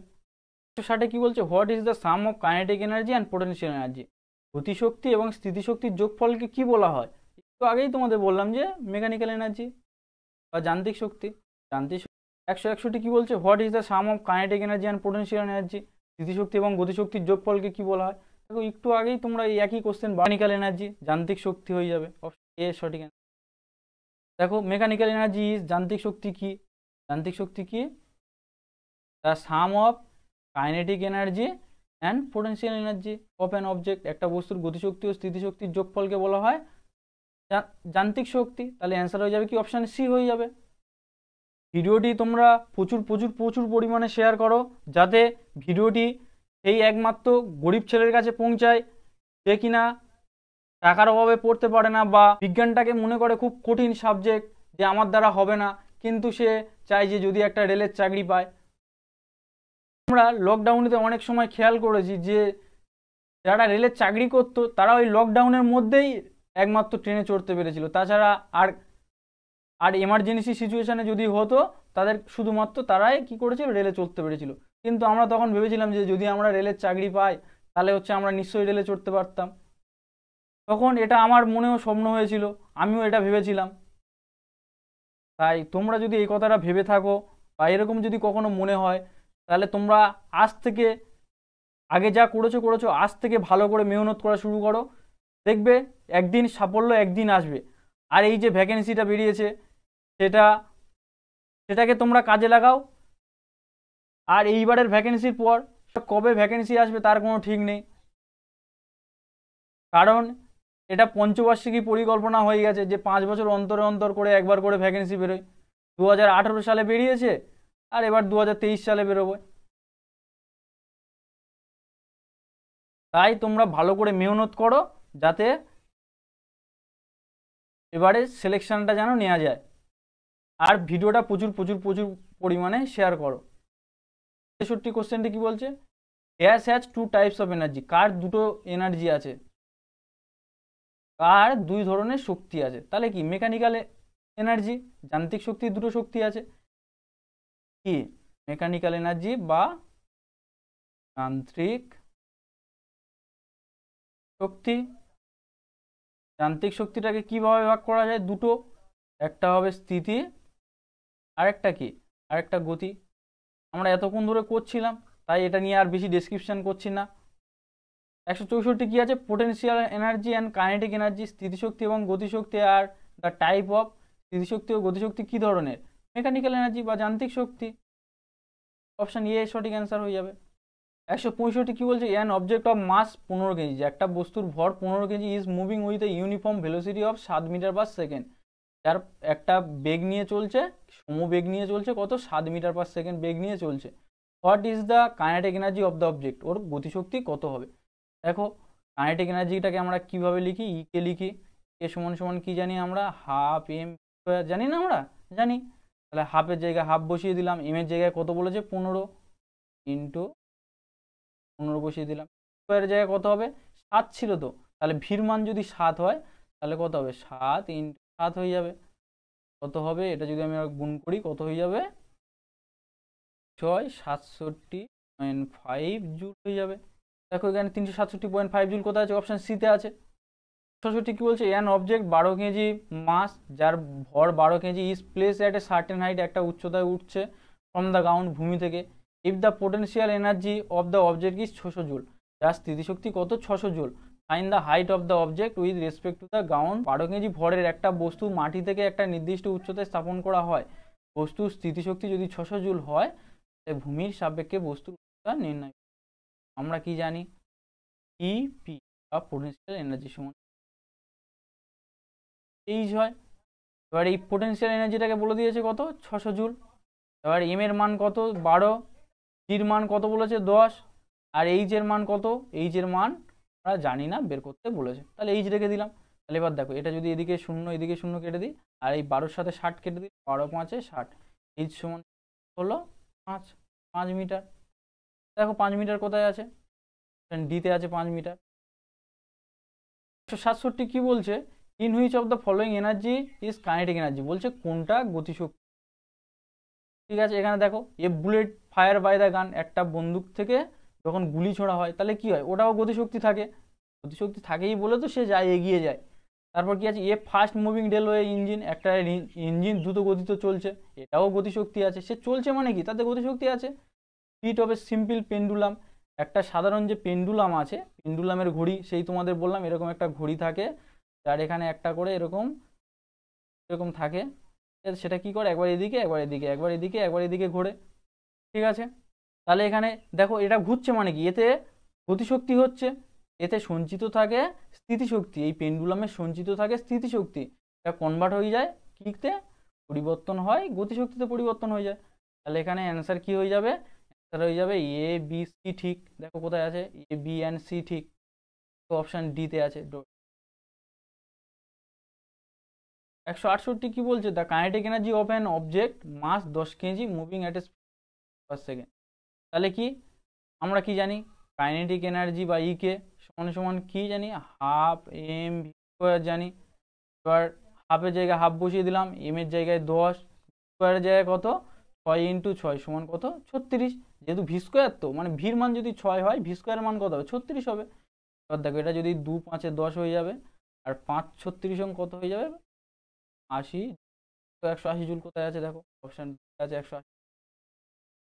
160 কি বলছে? What is the sum of kinetic energy and potential energy? গতিশক্তি এবং স্থিতিশক্তির যোগফলকে কি বলা হয়? একটু আগেই তোমাদের বললাম যে মেকানিক্যাল এনার্জি বা যান্ত্রিক শক্তি। যান্ত্রিক 161 কি বলছে? What is the sum of kinetic energy and potential energy? স্থিতিশক্তি এবং গতিশক্তির যোগফলকে কি বলা হয়? দেখো একটু আগেই তোমরা এই একই কোশ্চেন, মেকানিক্যাল এনার্জি যান্ত্রিক শক্তি হয়ে যাবে, অপশন এ সঠিক অ্যান্সার। দেখো মেকানিক্যাল এনার্জি ইজ, যান্ত্রিক শক্তি কি? যান্ত্রিক শক্তি কি? The sum of kinetic energy and potential energy of an object. একটা বস্তুর গতিশক্তি ও স্থিতিশক্তির যোগফলকে বলা হয় যান্ত্রিক শক্তি। তাহলে অ্যান্সার হয়ে যাবে কি? অপশন সি হয়ে যাবে। ভিডিওটি তোমরা প্রচুর প্রচুর প্রচুর পরিমাণে শেয়ার করো, যাতে ভিডিওটি এই একমাত্র গরিব ছেলের কাছে পৌঁছায় যে কিনা টাকার অভাবে পড়তে পারে না, বা বিজ্ঞানটাকে মনে করে খুব কঠিন সাবজেক্ট, যে আমার দ্বারা হবে না, কিন্তু সে চায় যে যদি একটা রেলের চাকরি পায়। আমরা লকডাউনেতে অনেক সময় খেয়াল করেছি যে যারা রেলের চাকরি করতো তারা ওই লকডাউনের মধ্যেই একমাত্র ট্রেনে চড়তে পেরেছিল, তাছাড়া আর আর এমার্জেন্সি সিচুয়েশানে যদি হতো তাদের শুধুমাত্র তারাই কি করেছিল? রেলে চড়তে পেরেছিল। কিন্তু আমরা তখন ভেবেছিলাম যে যদি আমরা রেলের চাকরি পাই তাহলে হচ্ছে আমরা নিশ্চয়ই রেলে চড়তে পারতাম। তখন এটা আমার মনেও স্বপ্ন হয়েছিল, আমিও এটা ভেবেছিলাম। তাই তোমরা যদি এই কথাটা ভেবে থাকো বা এরকম যদি কখনো মনে হয়, তাহলে তোমরা আজ থেকে, আগে যা করেছো করেছো, আজ থেকে ভালো করে মেহনত করা শুরু করো, দেখবে একদিন সাফল্য একদিন আসবে। আর এই যে ভ্যাকেন্সিটা বেরিয়েছে সেটাকে তোমরা কাজে লাগাও। আর এইবারের ভ্যাকেন্সির পর কবে ভ্যাকেন্সি আসবে তার কোনো ঠিক নেই, কারণ এটা পঞ্চবার্ষিকী পরিকল্পনা হয়ে গেছে যে 5 বছর অন্তর অন্তর করে একবার করে ভ্যাকেন্সি বেরোয়। 2018 সালে বেরিয়েছে, আর এবার 2023 সালে বেরোবে। তাই তোমরা ভালো করে মেহনত করো, যাতে এবারে সিলেকশনটা যেন নেওয়া যায়। আর ভিডিওটা প্রচুর প্রচুর প্রচুর পরিমাণে শেয়ার করো। 63 কোশ্চেনটি কি বলছে? Gas has 2 types of energy. কার দুটো এনার্জি আছে? কার 2 ধরনের শক্তি আছে? তাহলে কি? মেকানিক্যাল এনার্জি, যান্ত্রিক শক্তির দুটো শক্তি আছে, কি? মেকানিক্যাল এনার্জি বা যান্ত্রিক শক্তি। যান্ত্রিক শক্তিটাকে কিভাবে ভাগ করা যায়? দুটো, একটা হবে স্থিতি, আরেকটা কি? আরেকটা গতি। আমরা এতক্ষণ ধরে করছিলাম, তাই এটা নিয়ে আর বেশি ডেসক্রিপশন করছি না। 164 কি আছে? Potential energy and kinetic energy, স্থিতিশক্তি এবং গতিশক্তি। আর দ্য টাইপ অফ, স্থিতিশক্তি ও গতিশক্তি কি ধরনের? মেকানিক্যাল এনার্জি বা যান্ত্রিক শক্তি। অপশন এ সঠিক অ্যান্সার হয়ে যাবে। 165 কি বলছে? An object of mass 15 KG, যে একটা বস্তুর ভর 15 KG, is moving with a uniform velocity of 7 meter per second. যার একটা বেগ নিয়ে চলছে, সমবেগ নিয়ে চলছে, কত? 7 মিটার পার সেকেন্ড বেগ নিয়ে চলছে। What is the kinetic energy of the object? ওর গতিশক্তি কত হবে? দেখো কাইনেটিক এনার্জিটাকে আমরা কিভাবে লিখি? ই কে লিখি। কে সমান সমান কি জানি আমরা? হাফ এম স্কোয়ার, জানি না আমরা? জানি। তাহলে হাফের জায়গায় হাফ বসিয়ে দিলাম, এম এর জায়গায় কত বলেছে? 15 ইন্টু 15 বসিয়ে দিলাম। স্কোয়ারের জায়গায় কত হবে? 7 ছিল তো, তাহলে ভির মান যদি 7 হয় তাহলে কত হবে? 7 ইন্টু 7 হয়ে যাবে। কত হবে? এটা যদি আমি গুণ করি কত হয়ে যাবে? 67.5 জুল হয়ে যাবে। দেখো এখানে 367.5 জুল কোথায় আছে? অপশন সিতে আছে। 66 কি বলছে? অ্যান অবজেক্ট 12 কেজি মাস, যার ভর 12 KG, is place at a certain height, একটা উচ্চতায় উঠছে, ফ্রম দ্য গ্রাউন্ড, ভূমি থেকে। If the potential energy of the object is 600 joule, যার স্থিতিশক্তি কত? 600 joule. Find the height of the object with respect to the ground. 12 KG ভরের একটা বস্তু মাটি থেকে একটা নির্দিষ্ট উচ্চতায় স্থাপন করা হয়, বস্তুর স্থিতিশক্তি যদি 600 জুল হয়, ভূমির সাপেক্ষে বস্তুর উচ্চতা নির্ণয়। আমরা কি জানি, ইপি বা পোটেনশিয়াল এনার্জি সমান এইচ হয়। এবার এই পোটেনশিয়াল এনার্জিটাকে বলে দিয়েছে কত, 600 জুল। এবার এম এর মান কত, 12, জির মান কত বলেছে, 10, আর এইচ এর মান কত, এইচ এর মান আমরা জানি না, বের করতে বলেছে, তাহলে এইচ রেখে দিলাম। তাহলে এবার দেখো, এটা যদি এদিকে শূন্য এদিকে শূন্য কেটে দিই, আর এই 12-র সাথে 60 কেটে দিই, 12 5 60, এইচ সমান হলো 5 মিটার। দেখো 5 মিটার কোথায় আছে, ডিতে আছে 5 মিটার। 167 কি বলছে, in which of the following energy is kinetic energy, বলছে কোনটা গতিশক্তি। ঠিক আছে, এখানে দেখো, a bullet fire by the gun, একটা বন্দুক থেকে যখন গুলি ছোড়া হয় তাহলে কি হয়, ওটাও গতিশক্তি থাকে, গতিশক্তি থাকেই বলে তো সে যায়, এগিয়ে যায়। তারপর কি আছে, এ ফাস্ট মুভিং রেলওয়ে ইঞ্জিন, একটা ইঞ্জিন দ্রুত গতিতে চলছে, এটাও গতিশক্তি আছে, সে চলছে মানে কি, তাতে গতিশক্তি আছে। Speed of a simple pendulum, একটা সাধারণ যে পেন্ডুলাম আছে, পেন্ডুলামের ঘড়ি, সেই তোমাদের বললাম এরকম একটা ঘড়ি থাকে, যার এখানে একটা করে এরকম এরকম থাকে, সেটা কি করে, একবার এদিকে একবার এদিকে, একবার এদিকে একবার এদিকে ঘোরে। ঠিক আছে, তাহলে এখানে দেখো এটা ঘুরছে মানে কি, এতে গতিশক্তি হচ্ছে, এতে সঞ্চিত থাকে স্থিতিশক্তি, এই পেন্ডুলামে সঞ্চিত থাকে স্থিতিশক্তি, এটা কনভার্ট হয়ে যায় কিতে, পরিবর্তন হয় গতিশক্তিতে, পরিবর্তন হয়ে যায়। তাহলে এখানে অ্যান্সার কি হয়ে যাবে, অ্যান্সার হয়ে যাবে এ বি সি, ঠিক দেখো কোথায় আছে, এ বি অ্যান্ড সি ঠিক, তো অপশান ডিতে আছে। 168 কি বলছে, the kinetic energy of an object mass 10 KG moving at a per second. তাহলে কি আমরা কি জানি, কাইনেটিক এনার্জি বা ই কে সমান সমান কি জানি, হাফ এম ভি স্কোয়ার জানি। এবার হাফের জায়গায় হাফ বসিয়ে দিলাম, এম এর জায়গায় 10, স্কোয়ারের জায়গায় কত, 6 × 6 সমান কত, 36। যেহেতু ভি স্কোয়ার, তো মানে ভির মান যদি 6 হয়, ভি স্কোয়ার মান কত হবে, 36 হবে। এবার দেখো, এটা যদি 2 5 10 হয়ে যাবে, আর 5 36 কত হয়ে যাবে, 80। তো 180 জুল কোথায় আছে দেখো, অপশন আছে 180।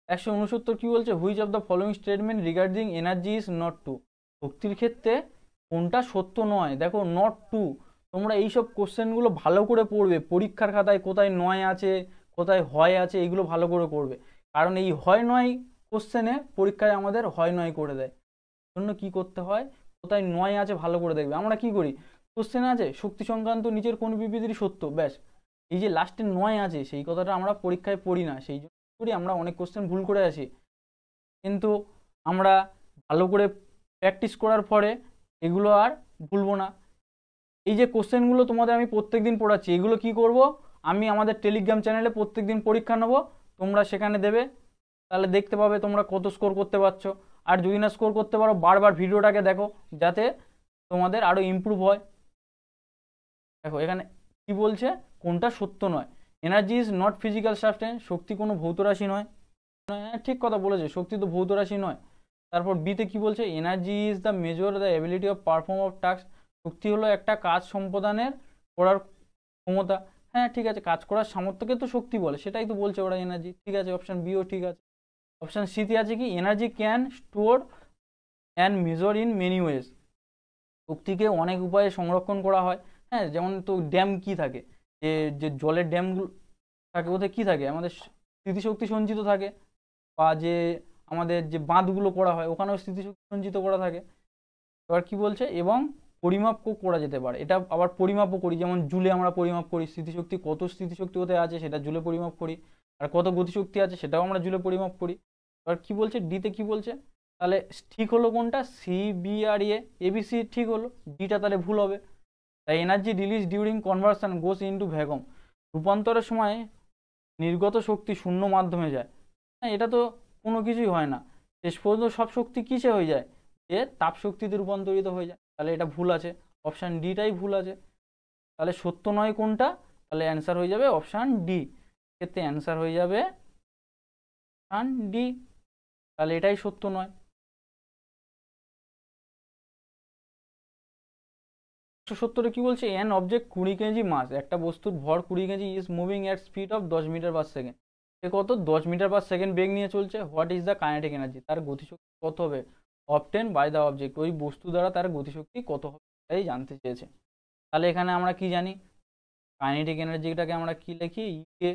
169 কি বলছে, which of the following statement regarding energy is not true, শক্তির ক্ষেত্রে কোনটা সত্য নয়। দেখো নট টু, তোমরা এইসব কোশ্চেনগুলো ভালো করে পড়বে, পরীক্ষার খাতায় কোথায় নয় আছে কোথায় হয় আছে, এগুলো ভালো করে করবে, কারণ এই হয় নয় কোশ্চেনে পরীক্ষায় আমাদের হয় নয় করে দেয়। জন্য কি করতে হয়, কোথায় নয় আছে ভালো করে দেখবে। আমরা কি করি, কোশ্চেন আছে শক্তি সংক্রান্ত নিচের কোন বিবৃতিটি সত্য, ব্যাস, এই যে লাস্টে নয় আছে সেই কথাটা আমরা পরীক্ষায় পড়ি না, সেই জন্য করি আমরা অনেক কোশ্চেন ভুল করে আসি। কিন্তু আমরা ভালো করে প্র্যাকটিস করার পরে এগুলো আর ভুলবো না। এই যে কোশ্চেনগুলো তোমাদের আমি প্রত্যেকদিন পড়াচ্ছি, এগুলো কি করব, আমি আমাদের টেলিগ্রাম চ্যানেলে প্রত্যেকদিন পরীক্ষা নেব, তোমরা সেখানে দেবে, তাহলে দেখতে পাবে তোমরা কত স্কোর করতে পারছো। আর যদি না স্কোর করতে পারো, বারবার ভিডিওটাকে দেখো, যাতে তোমাদের আরও ইমপ্রুভ হয়। দেখো এখানে কি বলছে, কোনটা সত্য নয়, energy is not physical substance, শক্তি কোনো ভৌত রাশি নয়। ঠিক কথা বলেছে, শক্তি তো ভৌত রাশি নয়। তারপর বিতে কি বলছে, energy is the major the ability of perform of task, শক্তি হলো একটা কাজ সম্পাদনের করার ক্ষমতা। হ্যাঁ ঠিক আছে, কাজ করার সামর্থ্যকে তো শক্তি বলে, সেটাই তো বলছে ওরা এনার্জি। ঠিক আছে, অপশন বিও ঠিক আছে। অপশন সিতে আছে কি, energy can store and major in many ways, শক্তিকে অনেক উপায়ে সংরক্ষণ করা হয়। হ্যাঁ, যেমন তো ড্যাম কি থাকে, যে যে জলের ড্যামগুলো থাকে, ওতে কি থাকে, আমাদের স্মৃতিশক্তি সঞ্চিত থাকে, বা যে আমাদের যে বাঁধগুলো করা হয় ওখানেও স্মৃতিশক্তি সঞ্চিত করা থাকে। এবার কি বলছে, এবং পরিমাপ করা যেতে পারে, এটা আবার পরিমাপও করি, যেমন জুলে আমরা পরিমাপ করি, স্মৃতিশক্তি কত স্মৃতিশক্তি ওতে আছে সেটা জুলে পরিমাপ করি, আর কত গতিশক্তি আছে সেটাও আমরা জুলে পরিমাপ করি। এবার কি বলছে, ডিতে কি বলছে, তাহলে ঠিক হলো কোনটা, সি বি আর এবিসি ঠিক হলো, ডিটা তাহলে ভুল হবে। তাই এনার্জি রিলিজ ডিউরিং কনভার্সন গোস ইনটু ভ্যাকুয়াম, রূপান্তরের সময় নির্গত শক্তি শূন্য মাধ্যমে যায়। হ্যাঁ, এটা তো কোনো কিছুই হয় না, শেষ পর্যন্ত সব শক্তি কিসে হয়ে যায়, যে তাপ শক্তিতে রূপান্তরিত হয়ে যায়। তাহলে এটা ভুল আছে, অপশান ডিটাই ভুল আছে। তাহলে সত্য নয় কোনটা, তাহলে অ্যান্সার হয়ে যাবে অপশান ডি, ক্ষেত্রে অ্যান্সার হয়ে যাবে অপশান ডি, তাহলে এটাই সত্য নয়। 170 কি বলছে, এন অবজেক্ট 20 কেজি মাস, একটা বস্তুর ভর 20 kg, is moving at speed of 10 metre per second, সে কত 10 মিটার পার সেকেন্ড বেগ নিয়ে চলছে, what is the kinetic energy, তার গতিশক্তি কত হবে, অবটেন বাই দ্য অবজেক্ট, ওই বস্তু দ্বারা তার গতিশক্তি কত হবে এটাই জানতে চেয়েছে। তাহলে এখানে আমরা কি জানি, কাইনেটিক এনার্জিটাকে আমরা কি লিখি, ই কে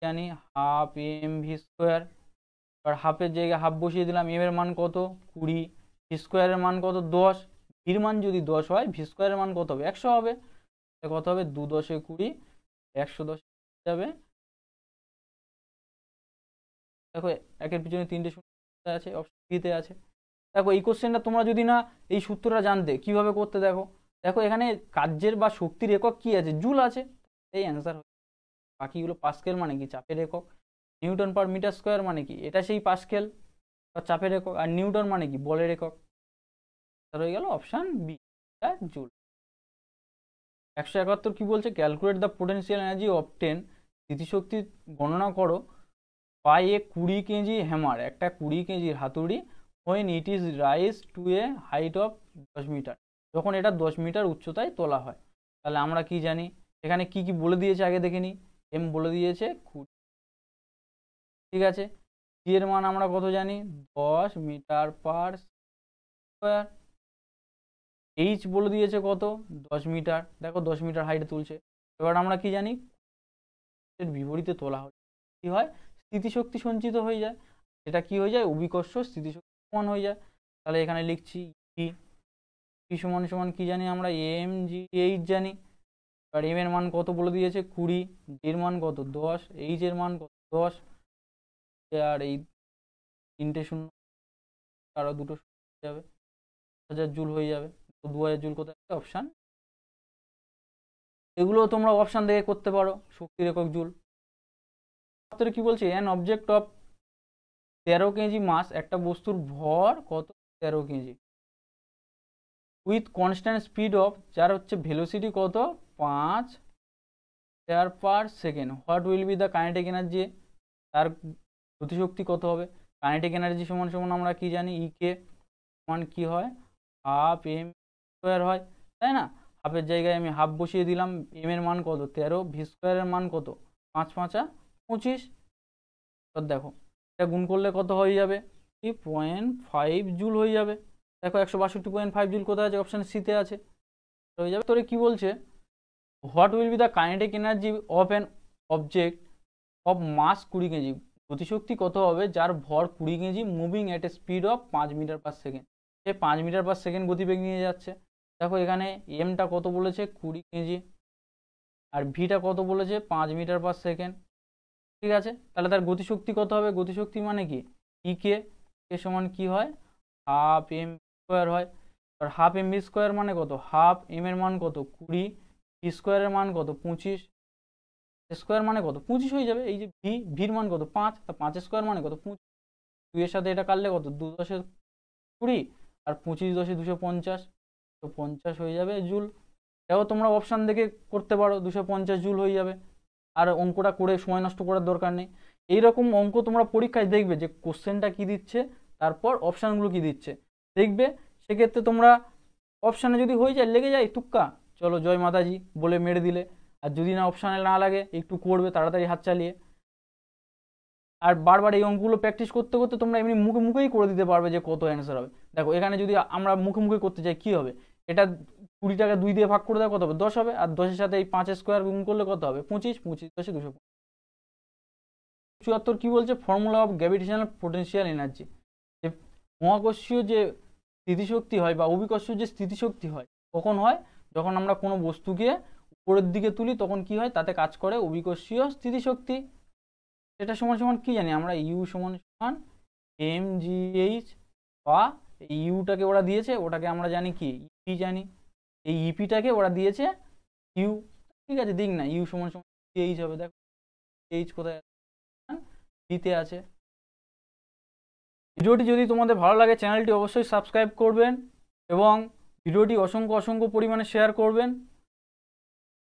জানি হাফ এম ভি স্কোয়ার, এবার হাফের জায়গায় হাফ বসিয়ে দিলাম, এম এর মান কত 20, ভি স্কোয়ারের মান কত 10, ভির মান যদি 10 হয় ভি স্কোয়ারের মান কত হবে 100 হবে। কত হবে 2 10 20, 110 যাবে। দেখো একের পিছনে 3টে শূন্য আছে, অপশন বিতে আছে। দেখো এই কোশ্চেনটা তোমরা যদি না এই সূত্রটা জানতে কিভাবে করতে, দেখো দেখো এখানে কার্যের বা শক্তির একক কি আছে, জুল আছে, এই অ্যান্সার। বাকিগুলো পাস্কেল মানে কি চাপের একক, নিউটন পার মিটার স্কোয়ার মানে কি এটা সেই পাস্কেল বা চাপের একক, আর নিউটন মানে কি বলের একক। হয়ে গেল অপশন বি, জুল। 171 কি বলছে, calculate the potential energy obtain, স্থিতিশক্তি গণনা করো বাই এ 20 কেজি হ্যামার, একটা 20 কেজির হাতুড়ি, when it is raised to a height of 10 metre, যখন এটা 10 মিটার উচ্চতায় তোলা হয়। তাহলে আমরা কি জানি, এখানে কি কি বলে দিয়েছে আগে দেখে নিই। এম বলে দিয়েছে 20, ঠিক আছে। জি এর মান আমরা কত জানি 10 মিটার পার স্কোয়ার। এইচ বলে দিয়েছে কত 10 মিটার, দেখো 10 মিটার হাইটে তুলছে। এবার আমরা কি জানি, এর বিপরীতে তোলা হয় কি হয়, স্থিতিশক্তি সঞ্চিত হয়ে যায়, এটা কি হয়ে যায় অভিকর্ষ স্থিতিশক্তি সমান হয়ে যায়। তাহলে এখানে লিখছি ই সমান সমান কি জানি আমরা এম জি এইচ জানি। আর এম এর মান কত বলে দিয়েছে 20, জি এর মান কত 10, এইচ এর মান কত 10, আর এই 3টে শূন্য আরো 2টো শূন্য যাবে, 1000 জুল হয়ে যাবে। তো 2000 জুল কোথায়, অপশান। এগুলো তোমরা অপশান দেখে করতে পারো, শক্তির একক জুল। কি বলছে, an object of 13 KG mass, একটা বস্তুর ভর কত 13 KG, with constant speed of, যার হচ্ছে ভেলোসিটি কত 5 metre per second, what will be the kinetic energy, তার গতিশক্তি কত হবে। কাইনেটিক এনার্জি সমান সমান আমরা কি জানি, ই কে সমান কি হয় হাফ এম স্কোয়ার হয়, তাই না। হাফের জায়গায় আমি হাফ বসিয়ে দিলাম, এম এর মান কত 13, ভি স্কোয়ারের মান কত 5 5 25। দেখো এটা গুণ করলে কত হয়ে যাবে 3.5 জুল হয়ে যাবে। দেখো 162.5 জুল কোথায় আছে, অপশন সিতে আছে, হয়ে যাবে। তোরে কি বলছে, what will be the kinetic energy of an object of mass 20 KG, গতিশক্তি কত হবে যার ভর 20 KG, moving at a speed of 5 metre per second, সে 5 মিটার পার সেকেন্ড গতিবেগ নিয়ে যাচ্ছে। দেখো এখানে এমটা কত বলেছে 20 কেজি, আর ভিটা কত বলেছে 5 মিটার পার সেকেন্ড, ঠিক আছে। তাহলে তার গতিশক্তি কত হবে, গতিশক্তি মানে কি ই কে সমান কি হয় হাফ এম স্কোয়ার হয়। আর হাফ এম ভি স্কোয়ার মানে কত, হাফ এম এর মান কত 20, ভি স্কোয়ারের মান কত 25, স্কোয়ার মানে কত 25 হয়ে যাবে। এই যে ভির মান কত 5, তা 5 স্কোয়ার মানে কত 25, 2 এর সাথে এটা কাটলে কত 2 10 20, আর 25 10 250, তো 50 হয়ে যাবে জুল। এটাও তোমরা অপশান দেখে করতে পারো, 250 জুল হয়ে যাবে। আর অঙ্কটা করে সময় নষ্ট করার দরকার নেই। এইরকম অঙ্ক তোমরা পরীক্ষায় দেখবে যে কোশ্চেনটা কি দিচ্ছে, তারপর অপশানগুলো কি দিচ্ছে দেখবে। সেক্ষেত্রে তোমরা অপশানে যদি হয়ে যায় লেগে যায় তুক্কা, চলো জয় মাতাজি বলে মেরে দিলে। আর যদি না অপশানে না লাগে একটু করবে তাড়াতাড়ি হাত চালিয়ে। আর বারবার এই অঙ্কগুলো প্র্যাকটিস করতে করতে তোমরা এমনি মুখে মুখেই করে দিতে পারবে যে কত অ্যান্সার হবে। দেখো এখানে যদি আমরা মুখে মুখে করতে চাই কি হবে, এটা 20 টাকা 2 দিয়ে ভাগ করে দেওয়া কত হবে 10 হবে, আর 10-এর সাথে এই 5 স্কোয়ার গুণ করলে কত হবে 25, 25 10 274 কি বলছে, formula of gravitational potential energy, যে মহাকর্ষীয় যে স্থিতিশক্তি হয় বা অভিকর্ষীয় যে স্থিতিশক্তি হয় কখন হয়, যখন আমরা কোনো বস্তুকে উপরের দিকে তুলি তখন কি হয়, তাতে কাজ করে অভিকর্ষীয় স্থিতিশক্তি। এটা সমান সমান কি জানি আমরা, ইউ সমান সমান এম জি এইচ, বা ইউটাকে ওরা দিয়েছে ওটাকে আমরা জানি কি ইপি জানি, এই ইপিটাকে ওরা দিয়েছে ইউ, ঠিক আছে দিক না, ইউ সমান সমান এইচ হবে। দেখো এইচ কোথায় দিতে আছে। ভিডিওটি যদি তোমাদের ভালো লাগে চ্যানেলটি অবশ্যই সাবস্ক্রাইব করবেন এবং ভিডিওটি অসংখ্য অসংখ্য পরিমাণে শেয়ার করবেন।